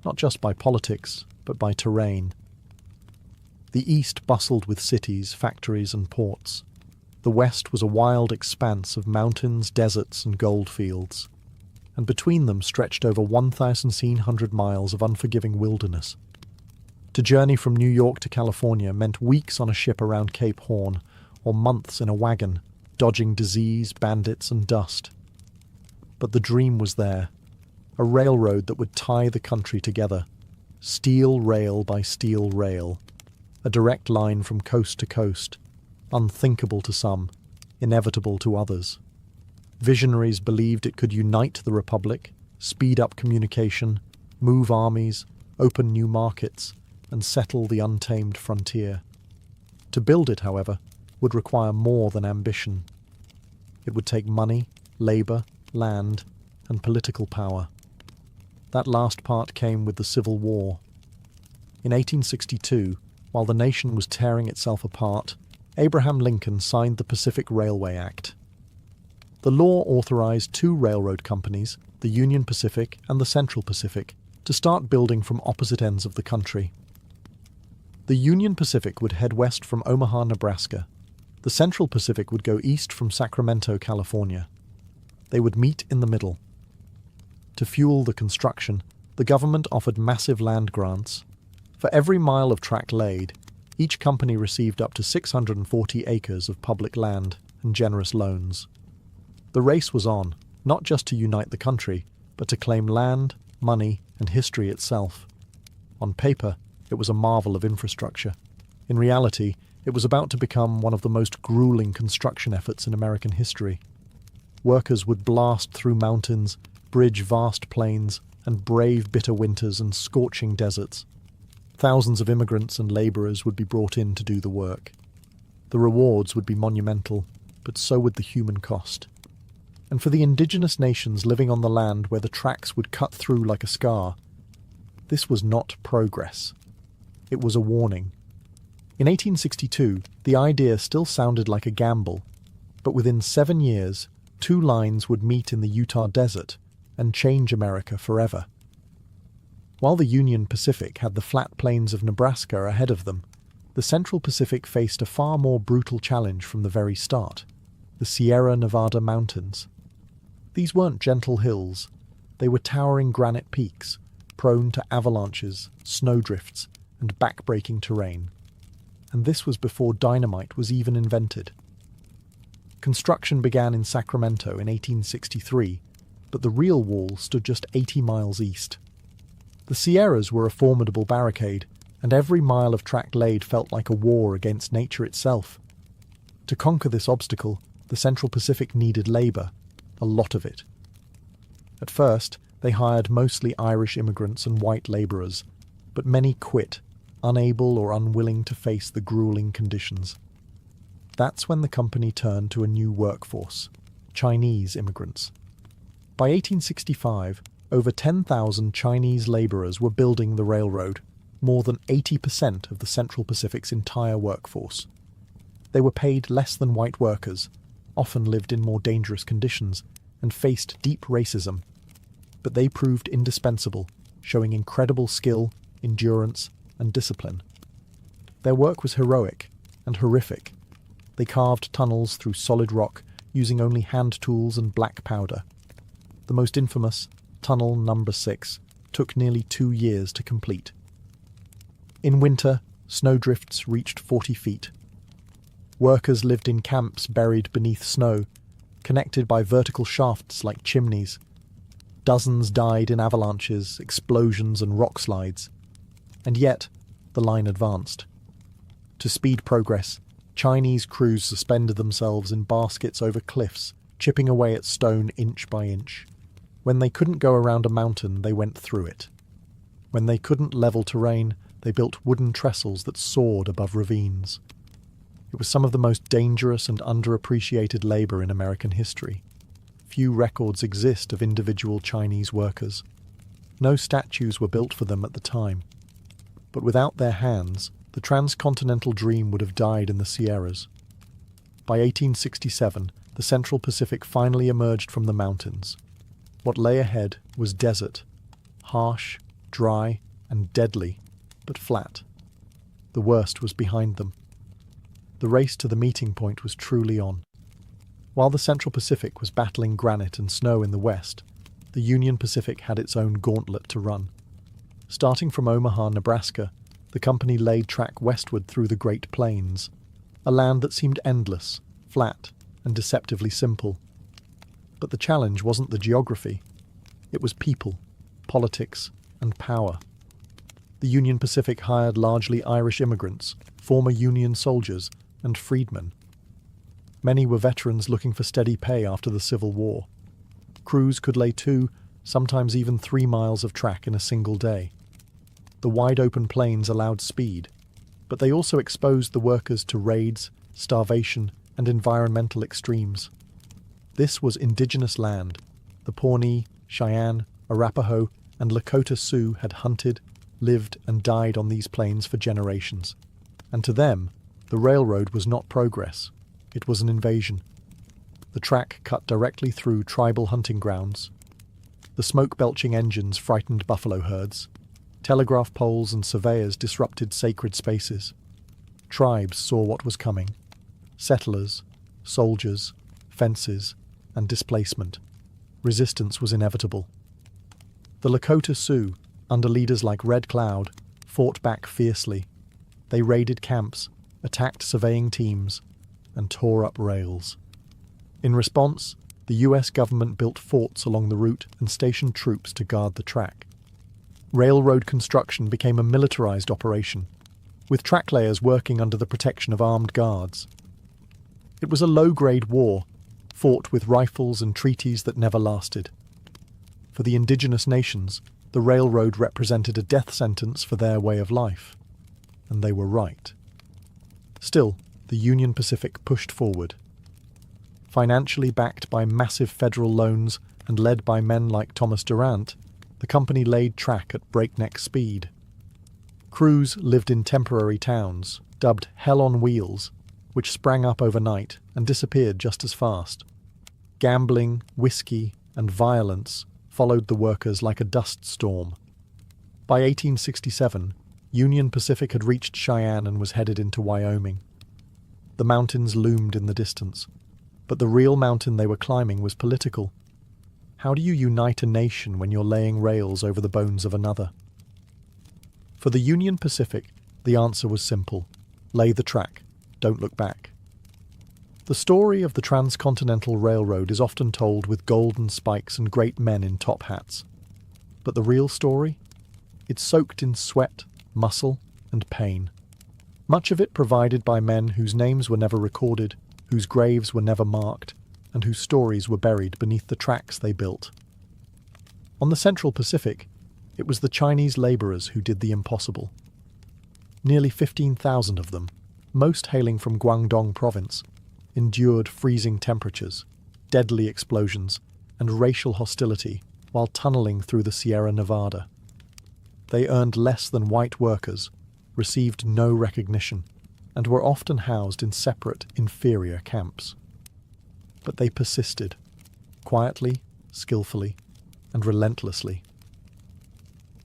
not just by politics, but by terrain. The East bustled with cities, factories, and ports. The West was a wild expanse of mountains, deserts, and goldfields. And between them stretched over 1,700 miles of unforgiving wilderness. To journey from New York to California meant weeks on a ship around Cape Horn, or months in a wagon, dodging disease, bandits, and dust. But the dream was there, a railroad that would tie the country together, steel rail by steel rail, a direct line from coast to coast, unthinkable to some, inevitable to others. Visionaries believed it could unite the Republic, speed up communication, move armies, open new markets, and settle the untamed frontier. To build it, however, would require more than ambition. It would take money, labour, land, and political power. That last part came with the Civil War. In 1862, while the nation was tearing itself apart, Abraham Lincoln signed the Pacific Railway Act. The law authorized two railroad companies, the Union Pacific and the Central Pacific, to start building from opposite ends of the country. The Union Pacific would head west from Omaha, Nebraska. The Central Pacific would go east from Sacramento, California. They would meet in the middle. To fuel the construction, the government offered massive land grants. For every mile of track laid, each company received up to 640 acres of public land and generous loans. The race was on, not just to unite the country, but to claim land, money, and history itself. On paper, it was a marvel of infrastructure. In reality, it was about to become one of the most grueling construction efforts in American history. Workers would blast through mountains, bridge vast plains, and brave bitter winters and scorching deserts. Thousands of immigrants and labourers would be brought in to do the work. The rewards would be monumental, but so would the human cost. And for the indigenous nations living on the land where the tracks would cut through like a scar, this was not progress. It was a warning. In 1862, the idea still sounded like a gamble, but within 7 years, two lines would meet in the Utah desert and change America forever. While the Union Pacific had the flat plains of Nebraska ahead of them, the Central Pacific faced a far more brutal challenge from the very start: the Sierra Nevada mountains. These weren't gentle hills. They were towering granite peaks, prone to avalanches, snowdrifts, and back-breaking terrain. And this was before dynamite was even invented. Construction began in Sacramento in 1863, but the real wall stood just 80 miles east. The Sierras were a formidable barricade, and every mile of track laid felt like a war against nature itself. To conquer this obstacle, the Central Pacific needed labour, a lot of it. At first, they hired mostly Irish immigrants and white labourers, but many quit, unable or unwilling to face the grueling conditions. That's when the company turned to a new workforce: Chinese immigrants. By 1865, over 10,000 Chinese labourers were building the railroad, more than 80% of the Central Pacific's entire workforce. They were paid less than white workers, often lived in more dangerous conditions, and faced deep racism, but they proved indispensable, showing incredible skill, endurance, and discipline. Their work was heroic and horrific. They carved tunnels through solid rock using only hand tools and black powder. The most infamous, Tunnel Number 6, took nearly 2 years to complete. In winter, snowdrifts reached 40 feet. Workers lived in camps buried beneath snow, connected by vertical shafts like chimneys. Dozens died in avalanches, explosions, and rock slides. And yet, the line advanced. To speed progress, Chinese crews suspended themselves in baskets over cliffs, chipping away at stone inch by inch. When they couldn't go around a mountain, they went through it. When they couldn't level terrain, they built wooden trestles that soared above ravines. It was some of the most dangerous and underappreciated labor in American history. Few records exist of individual Chinese workers. No statues were built for them at the time. But without their hands, the transcontinental dream would have died in the Sierras. By 1867, the Central Pacific finally emerged from the mountains. What lay ahead was desert, harsh, dry, and deadly, but flat. The worst was behind them. The race to the meeting point was truly on. While the Central Pacific was battling granite and snow in the west, the Union Pacific had its own gauntlet to run. Starting from Omaha, Nebraska, the company laid track westward through the Great Plains, a land that seemed endless, flat, and deceptively simple. But the challenge wasn't the geography. It was people, politics, and power. The Union Pacific hired largely Irish immigrants, former Union soldiers, and freedmen. Many were veterans looking for steady pay after the Civil War. Crews could lay 2, sometimes even 3 miles of track in a single day. The wide-open plains allowed speed, but they also exposed the workers to raids, starvation, and environmental extremes. This was indigenous land. The Pawnee, Cheyenne, Arapaho, and Lakota Sioux had hunted, lived, and died on these plains for generations. And to them, the railroad was not progress. It was an invasion. The track cut directly through tribal hunting grounds. The smoke-belching engines frightened buffalo herds. Telegraph poles and surveyors disrupted sacred spaces. Tribes saw what was coming. Settlers, soldiers, fences, and displacement. Resistance was inevitable. The Lakota Sioux, under leaders like Red Cloud, fought back fiercely. They raided camps, attacked surveying teams, and tore up rails. In response, the US government built forts along the route and stationed troops to guard the track. Railroad construction became a militarized operation, with track layers working under the protection of armed guards. It was a low-grade war, fought with rifles and treaties that never lasted. For the indigenous nations, the railroad represented a death sentence for their way of life. And they were right. Still, the Union Pacific pushed forward. Financially backed by massive federal loans and led by men like Thomas Durant, the company laid track at breakneck speed. Crews lived in temporary towns, dubbed Hell on Wheels, which sprang up overnight and disappeared just as fast. Gambling, whiskey, and violence followed the workers like a dust storm. By 1867, Union Pacific had reached Cheyenne and was headed into Wyoming. The mountains loomed in the distance, but the real mountain they were climbing was political. How do you unite a nation when you're laying rails over the bones of another? For the Union Pacific, the answer was simple. Lay the track. Don't look back. The story of the Transcontinental Railroad is often told with golden spikes and great men in top hats. But the real story? It's soaked in sweat, muscle, and pain. Much of it provided by men whose names were never recorded, whose graves were never marked, and whose stories were buried beneath the tracks they built. On the Central Pacific, it was the Chinese labourers who did the impossible. Nearly 15,000 of them, most hailing from Guangdong province, endured freezing temperatures, deadly explosions, and racial hostility while tunnelling through the Sierra Nevada. They earned less than white workers, received no recognition, and were often housed in separate, inferior camps. But they persisted. quietly, skillfully, and relentlessly.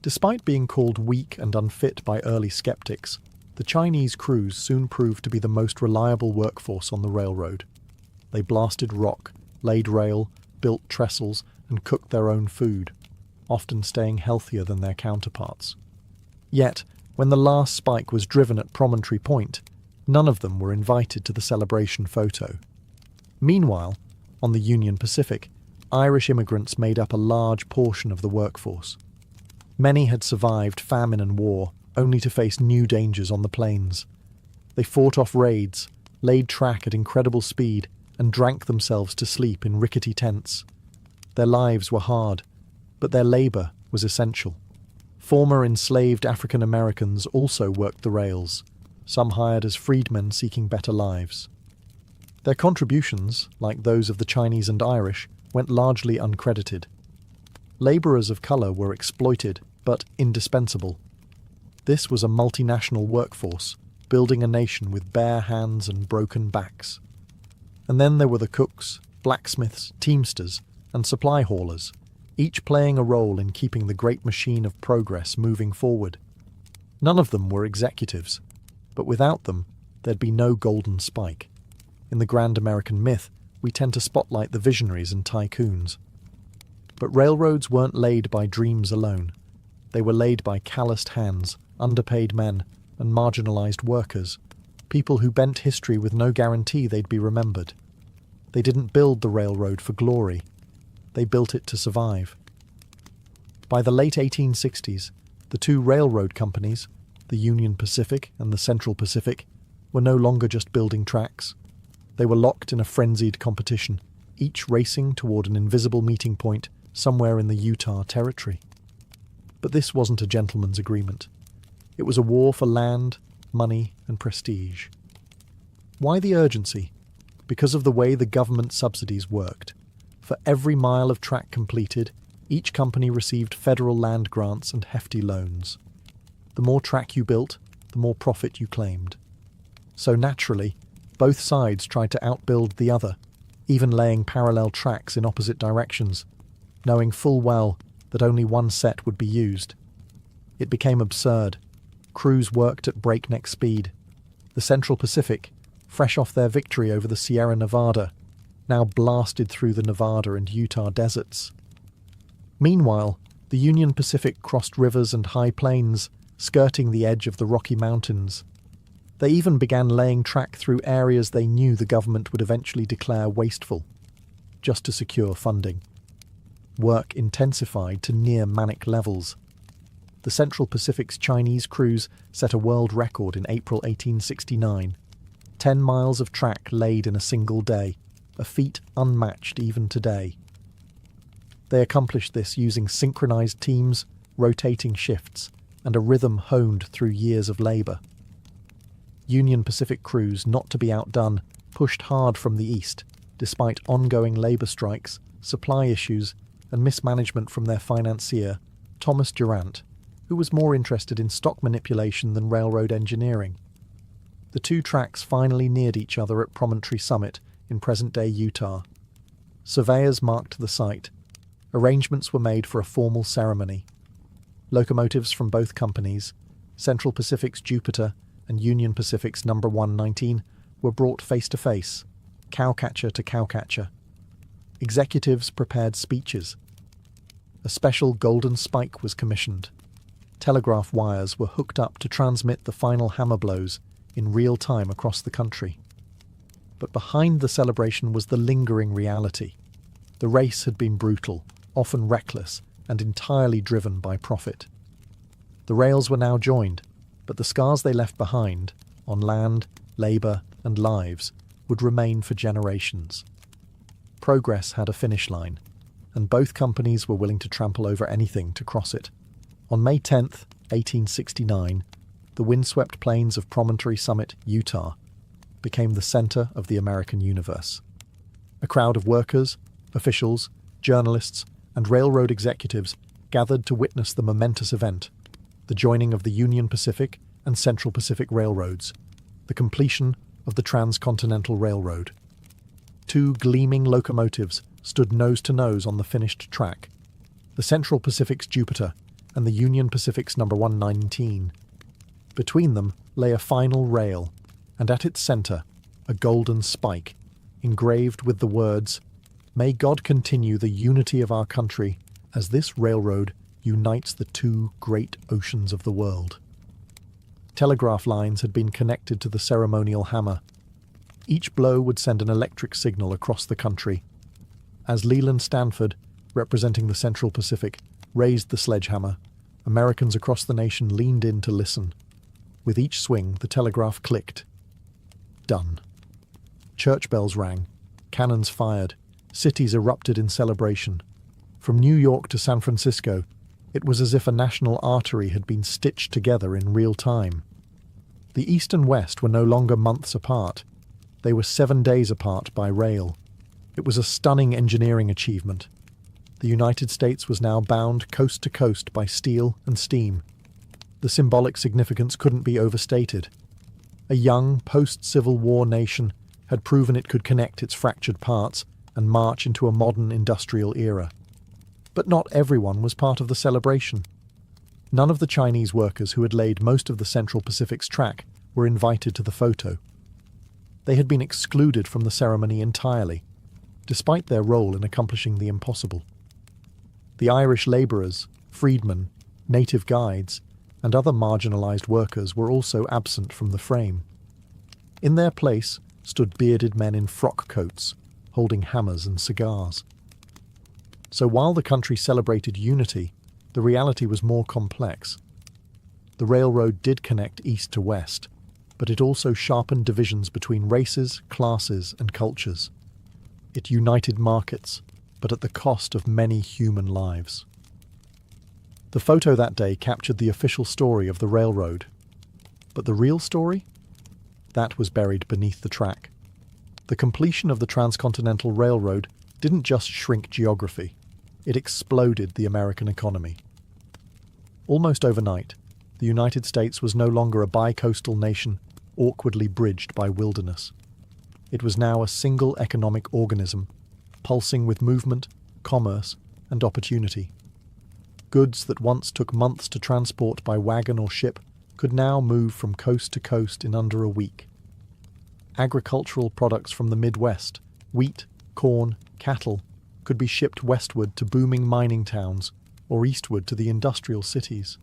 Despite being called weak and unfit by early skeptics, the Chinese crews soon proved to be the most reliable workforce on the railroad. They blasted rock, laid rail, built trestles, and cooked their own food, often staying healthier than their counterparts. Yet, when the last spike was driven at Promontory Point, none of them were invited to the celebration photo. Meanwhile, on the Union Pacific, Irish immigrants made up a large portion of the workforce. Many had survived famine and war, only to face new dangers on the plains. They fought off raids, laid track at incredible speed, and drank themselves to sleep in rickety tents. Their lives were hard, but their labour was essential. Former enslaved African Americans also worked the rails, some hired as freedmen seeking better lives. Their contributions, like those of the Chinese and Irish, went largely uncredited. Labourers of colour were exploited, but indispensable. This was a multinational workforce, building a nation with bare hands and broken backs. And then there were the cooks, blacksmiths, teamsters, and supply haulers, each playing a role in keeping the great machine of progress moving forward. None of them were executives, but without them, there'd be no golden spike. In the grand American myth, we tend to spotlight the visionaries and tycoons. But railroads weren't laid by dreams alone. They were laid by calloused hands, underpaid men, and marginalized workers, people who bent history with no guarantee they'd be remembered. They didn't build the railroad for glory. They built it to survive. By the late 1860s, the two railroad companies, the Union Pacific and the Central Pacific, were no longer just building tracks. They were locked in a frenzied competition, each racing toward an invisible meeting point somewhere in the Utah Territory. But this wasn't a gentleman's agreement. It was a war for land, money, and prestige. Why the urgency? Because of the way the government subsidies worked. For every mile of track completed, each company received federal land grants and hefty loans. The more track you built, the more profit you claimed. So naturally, both sides tried to outbuild the other, even laying parallel tracks in opposite directions, knowing full well that only one set would be used. It became absurd. Crews worked at breakneck speed. The Central Pacific, fresh off their victory over the Sierra Nevada, now blasted through the Nevada and Utah deserts. Meanwhile, the Union Pacific crossed rivers and high plains, skirting the edge of the Rocky Mountains. They even began laying track through areas they knew the government would eventually declare wasteful, just to secure funding. Work intensified to near manic levels. The Central Pacific's Chinese crews set a world record in April 1869. 10 miles of track laid in a single day, a feat unmatched even today. They accomplished this using synchronized teams, rotating shifts, and a rhythm honed through years of labour. Union Pacific crews, not to be outdone, pushed hard from the east, despite ongoing labour strikes, supply issues, and mismanagement from their financier, Thomas Durant, who was more interested in stock manipulation than railroad engineering. The two tracks finally neared each other at Promontory Summit in present-day Utah. Surveyors marked the site. Arrangements were made for a formal ceremony. Locomotives from both companies, Central Pacific's Jupiter and Union Pacific's No. 119, were brought face-to-face, cowcatcher to cowcatcher. Executives prepared speeches. A special golden spike was commissioned. Telegraph wires were hooked up to transmit the final hammer blows in real time across the country. But behind the celebration was the lingering reality. The race had been brutal, often reckless, and entirely driven by profit. The rails were now joined, but the scars they left behind, on land, labour, and lives, would remain for generations. Progress had a finish line, and both companies were willing to trample over anything to cross it. On May 10th, 1869, the windswept plains of Promontory Summit, Utah, became the centre of the American universe. A crowd of workers, officials, journalists, and railroad executives gathered to witness the momentous event, the joining of the Union Pacific and Central Pacific Railroads, the completion of the Transcontinental Railroad. Two gleaming locomotives stood nose to nose on the finished track, the Central Pacific's Jupiter and the Union Pacific's number 119. Between them lay a final rail, and at its centre, a golden spike, engraved with the words, "May God continue the unity of our country as this railroad unites the two great oceans of the world." Telegraph lines had been connected to the ceremonial hammer. Each blow would send an electric signal across the country. As Leland Stanford, representing the Central Pacific, raised the sledgehammer, Americans across the nation leaned in to listen. With each swing, the telegraph clicked. Done. Church bells rang, cannons fired, cities erupted in celebration. From New York to San Francisco, it was as if a national artery had been stitched together in real time. The East and West were no longer months apart. They were 7 days apart by rail. It was a stunning engineering achievement. The United States was now bound coast to coast by steel and steam. The symbolic significance couldn't be overstated. A young, post-Civil War nation had proven it could connect its fractured parts and march into a modern industrial era. But not everyone was part of the celebration. None of the Chinese workers who had laid most of the Central Pacific's track were invited to the photo. They had been excluded from the ceremony entirely, despite their role in accomplishing the impossible. The Irish labourers, freedmen, native guides, and other marginalised workers were also absent from the frame. In their place stood bearded men in frock coats, holding hammers and cigars. So while the country celebrated unity, the reality was more complex. The railroad did connect east to west, but it also sharpened divisions between races, classes, and cultures. It united markets, but at the cost of many human lives. The photo that day captured the official story of the railroad. But the real story? That was buried beneath the track. The completion of the Transcontinental Railroad didn't just shrink geography, it exploded the American economy. Almost overnight, the United States was no longer a bi-coastal nation awkwardly bridged by wilderness. It was now a single economic organism, pulsing with movement, commerce, and opportunity. Goods that once took months to transport by wagon or ship could now move from coast to coast in under a week. Agricultural products from the Midwest, wheat, corn, cattle, could be shipped westward to booming mining towns or eastward to the industrial cities.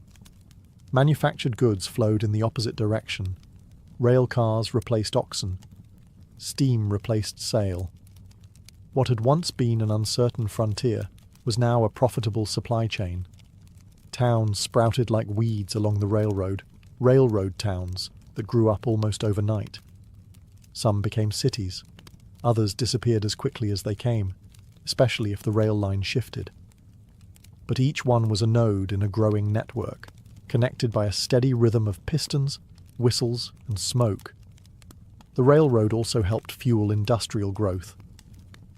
Manufactured goods flowed in the opposite direction. Rail cars replaced oxen. Steam replaced sail. What had once been an uncertain frontier was now a profitable supply chain. Towns sprouted like weeds along the railroad towns that grew up almost overnight. Some became cities. Others disappeared as quickly as they came, especially if the rail line shifted. But each one was a node in a growing network, connected by a steady rhythm of pistons, whistles, and smoke. The railroad also helped fuel industrial growth.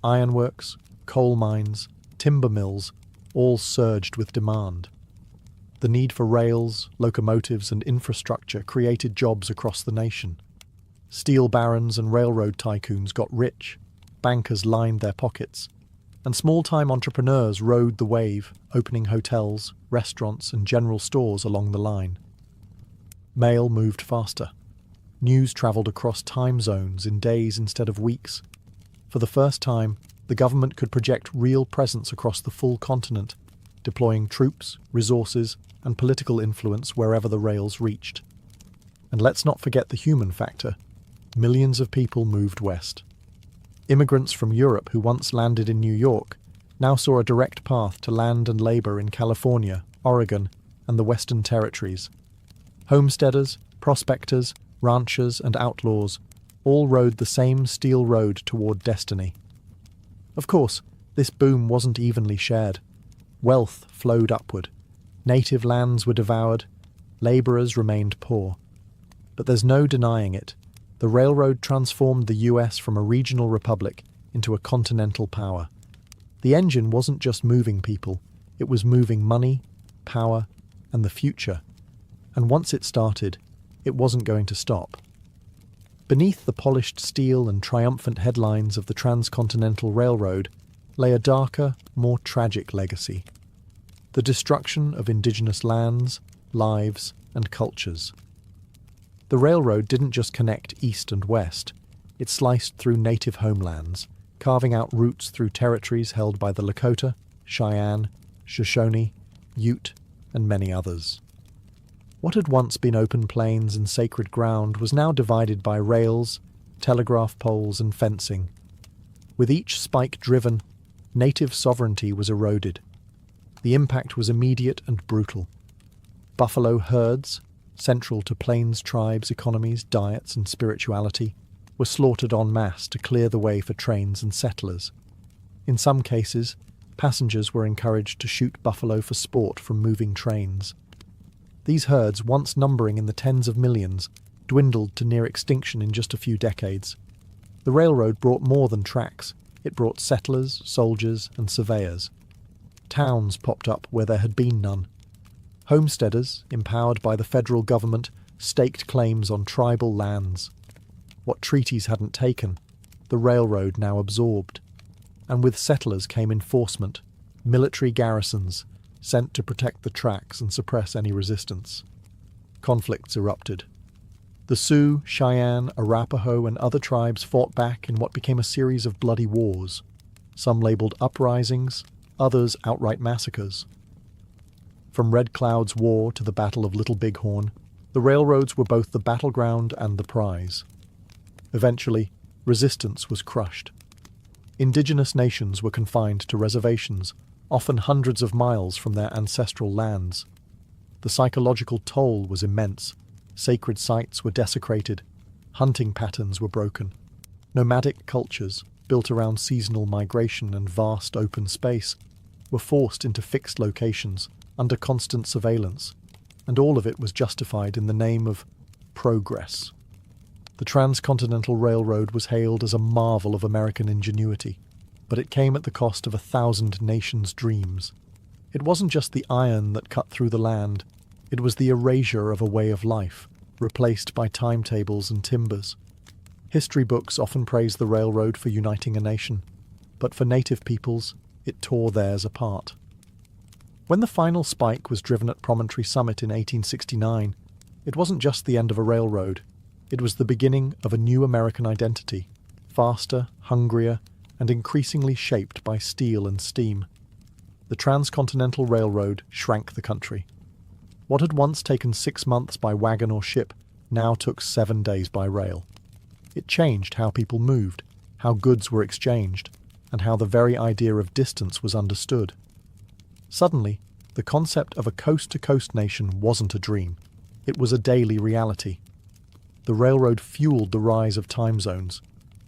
Ironworks, coal mines, timber mills all surged with demand. The need for rails, locomotives, and infrastructure created jobs across the nation. Steel barons and railroad tycoons got rich, bankers lined their pockets, and small-time entrepreneurs rode the wave, opening hotels, restaurants, and general stores along the line. Mail moved faster. News travelled across time zones in days instead of weeks. For the first time, the government could project real presence across the full continent, deploying troops, resources, and political influence wherever the rails reached. And let's not forget the human factor. Millions of people moved west. Immigrants from Europe who once landed in New York now saw a direct path to land and labour in California, Oregon, and the Western Territories. Homesteaders, prospectors, ranchers, and outlaws all rode the same steel road toward destiny. Of course, this boom wasn't evenly shared. Wealth flowed upward. Native lands were devoured. Labourers remained poor. But there's no denying it. The railroad transformed the US from a regional republic into a continental power. The engine wasn't just moving people, it was moving money, power, and the future. And once it started, it wasn't going to stop. Beneath the polished steel and triumphant headlines of the Transcontinental Railroad lay a darker, more tragic legacy: the destruction of indigenous lands, lives, and cultures. The railroad didn't just connect east and west, it sliced through native homelands, carving out routes through territories held by the Lakota, Cheyenne, Shoshone, Ute, and many others. What had once been open plains and sacred ground was now divided by rails, telegraph poles, and fencing. With each spike driven, native sovereignty was eroded. The impact was immediate and brutal. Buffalo herds, central to plains tribes' economies, diets, and spirituality, were slaughtered en masse to clear the way for trains and settlers. In some cases, passengers were encouraged to shoot buffalo for sport from moving trains. These herds, once numbering in the tens of millions, dwindled to near extinction in just a few decades. The railroad brought more than tracks. It brought settlers, soldiers, and surveyors. Towns popped up where there had been none. Homesteaders, empowered by the federal government, staked claims on tribal lands. What treaties hadn't taken, the railroad now absorbed. And with settlers came enforcement, military garrisons, sent to protect the tracks and suppress any resistance. Conflicts erupted. The Sioux, Cheyenne, Arapaho, and other tribes fought back in what became a series of bloody wars, some labelled uprisings, others outright massacres. From Red Cloud's War to the Battle of Little Bighorn, the railroads were both the battleground and the prize. Eventually, resistance was crushed. Indigenous nations were confined to reservations, often hundreds of miles from their ancestral lands. The psychological toll was immense. Sacred sites were desecrated. Hunting patterns were broken. Nomadic cultures, built around seasonal migration and vast open space, were forced into fixed locations under constant surveillance, and all of it was justified in the name of progress. The Transcontinental Railroad was hailed as a marvel of American ingenuity, but it came at the cost of 1,000 nations' dreams. It wasn't just the iron that cut through the land, it was the erasure of a way of life, replaced by timetables and timbers. History books often praise the railroad for uniting a nation, but for native peoples, it tore theirs apart. When the final spike was driven at Promontory Summit in 1869, it wasn't just the end of a railroad, it was the beginning of a new American identity, faster, hungrier, and increasingly shaped by steel and steam. The Transcontinental Railroad shrank the country. What had once taken 6 months by wagon or ship now took 7 days by rail. It changed how people moved, how goods were exchanged, and how the very idea of distance was understood. Suddenly, the concept of a coast-to-coast nation wasn't a dream. It was a daily reality. The railroad fueled the rise of time zones,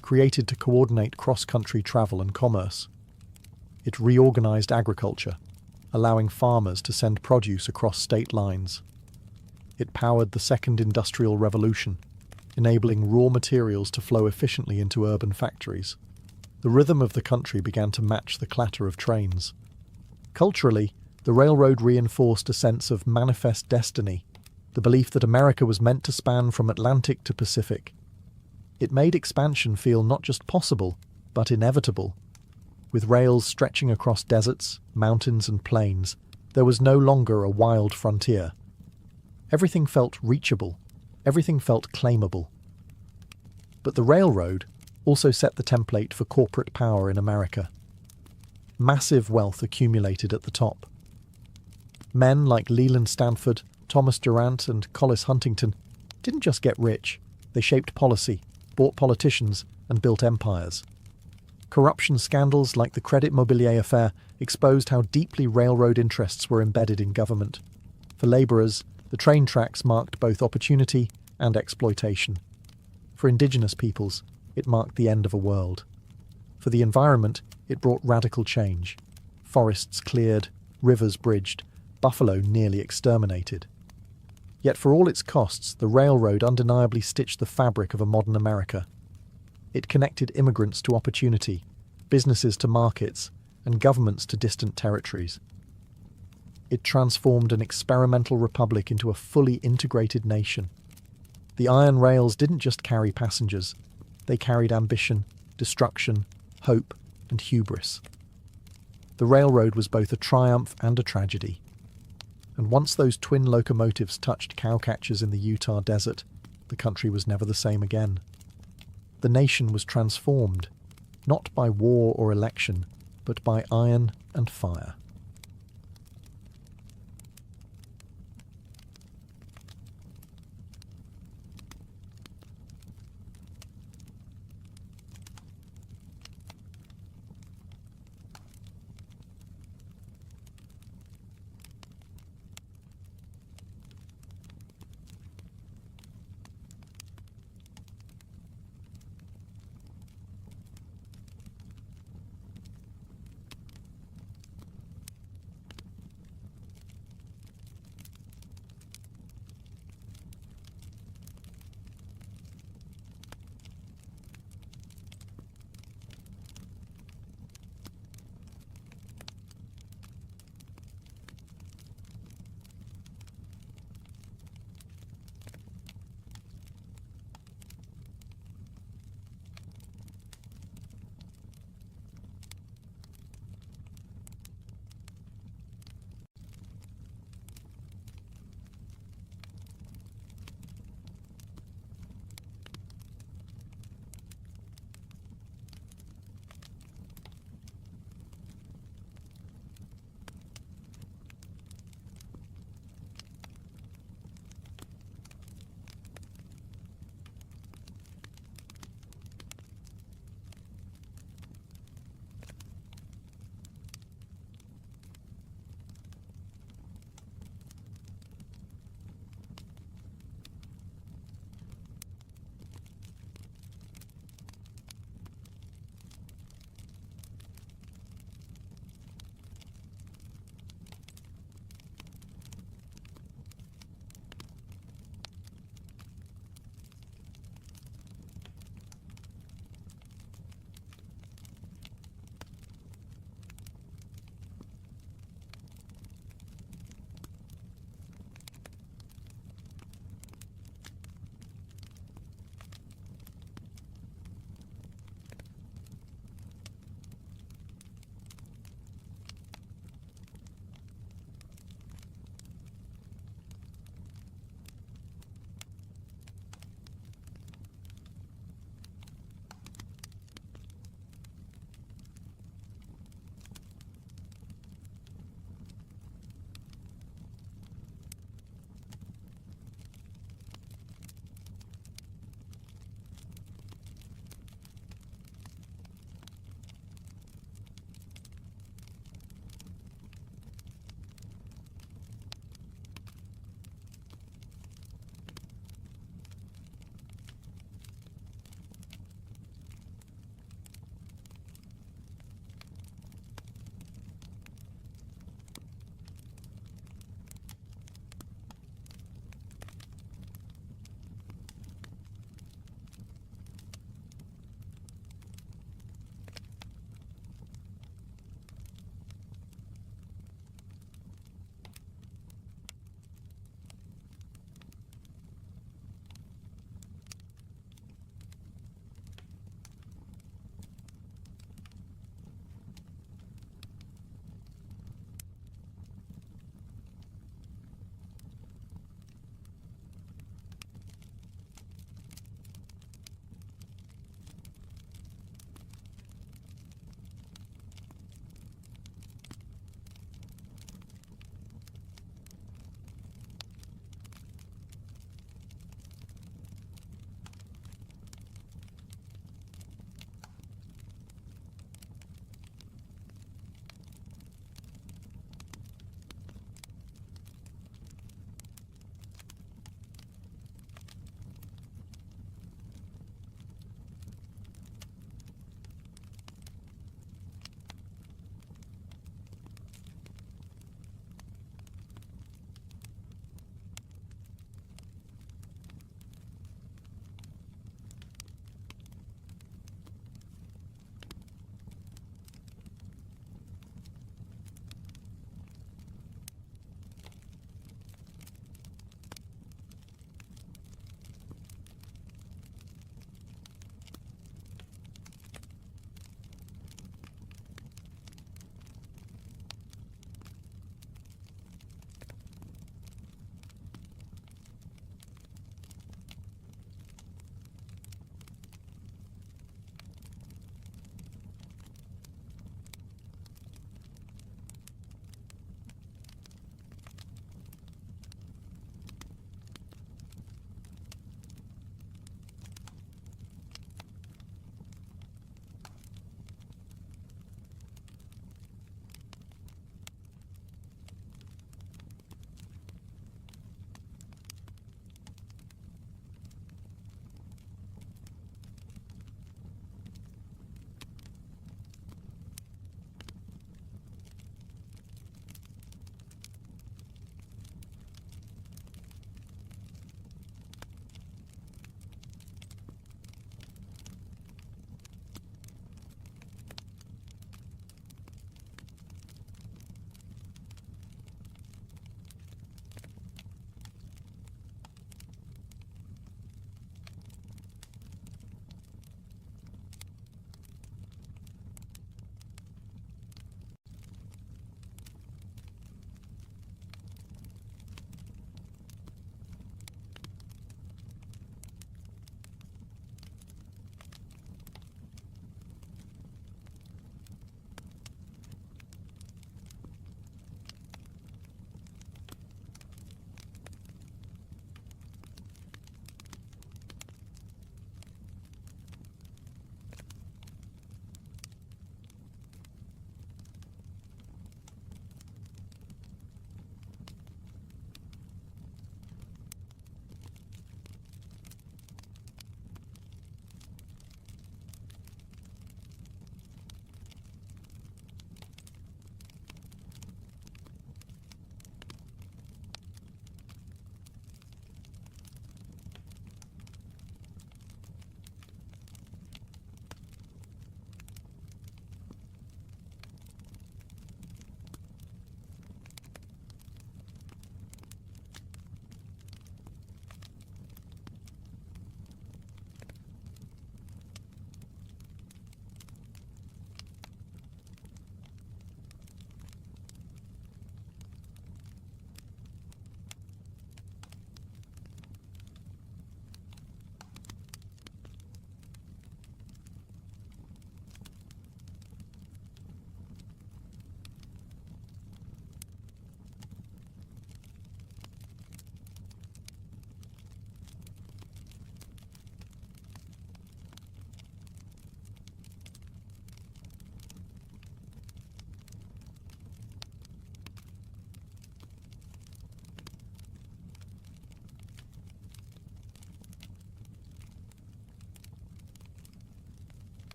created to coordinate cross-country travel and commerce. It reorganized agriculture, allowing farmers to send produce across state lines. It powered the Second Industrial Revolution, enabling raw materials to flow efficiently into urban factories. The rhythm of the country began to match the clatter of trains. Culturally, the railroad reinforced a sense of manifest destiny, the belief that America was meant to span from Atlantic to Pacific. It made expansion feel not just possible, but inevitable. With rails stretching across deserts, mountains, and plains, there was no longer a wild frontier. Everything felt reachable. Everything felt claimable. But the railroad also set the template for corporate power in America. Massive wealth accumulated at the top. Men like Leland Stanford, Thomas Durant, and Collis Huntington didn't just get rich, they shaped policy, bought politicians, and built empires. Corruption scandals like the Credit Mobilier affair exposed how deeply railroad interests were embedded in government. For labourers, the train tracks marked both opportunity and exploitation. For indigenous peoples, it marked the end of a world. For the environment, it brought radical change. Forests cleared, rivers bridged, buffalo nearly exterminated. Yet for all its costs, the railroad undeniably stitched the fabric of a modern America. It connected immigrants to opportunity, businesses to markets, and governments to distant territories. It transformed an experimental republic into a fully integrated nation. The iron rails didn't just carry passengers, they carried ambition, destruction, hope, and hubris. The railroad was both a triumph and a tragedy. And once those twin locomotives touched cowcatchers in the Utah desert, the country was never the same again. The nation was transformed, not by war or election, but by iron and fire.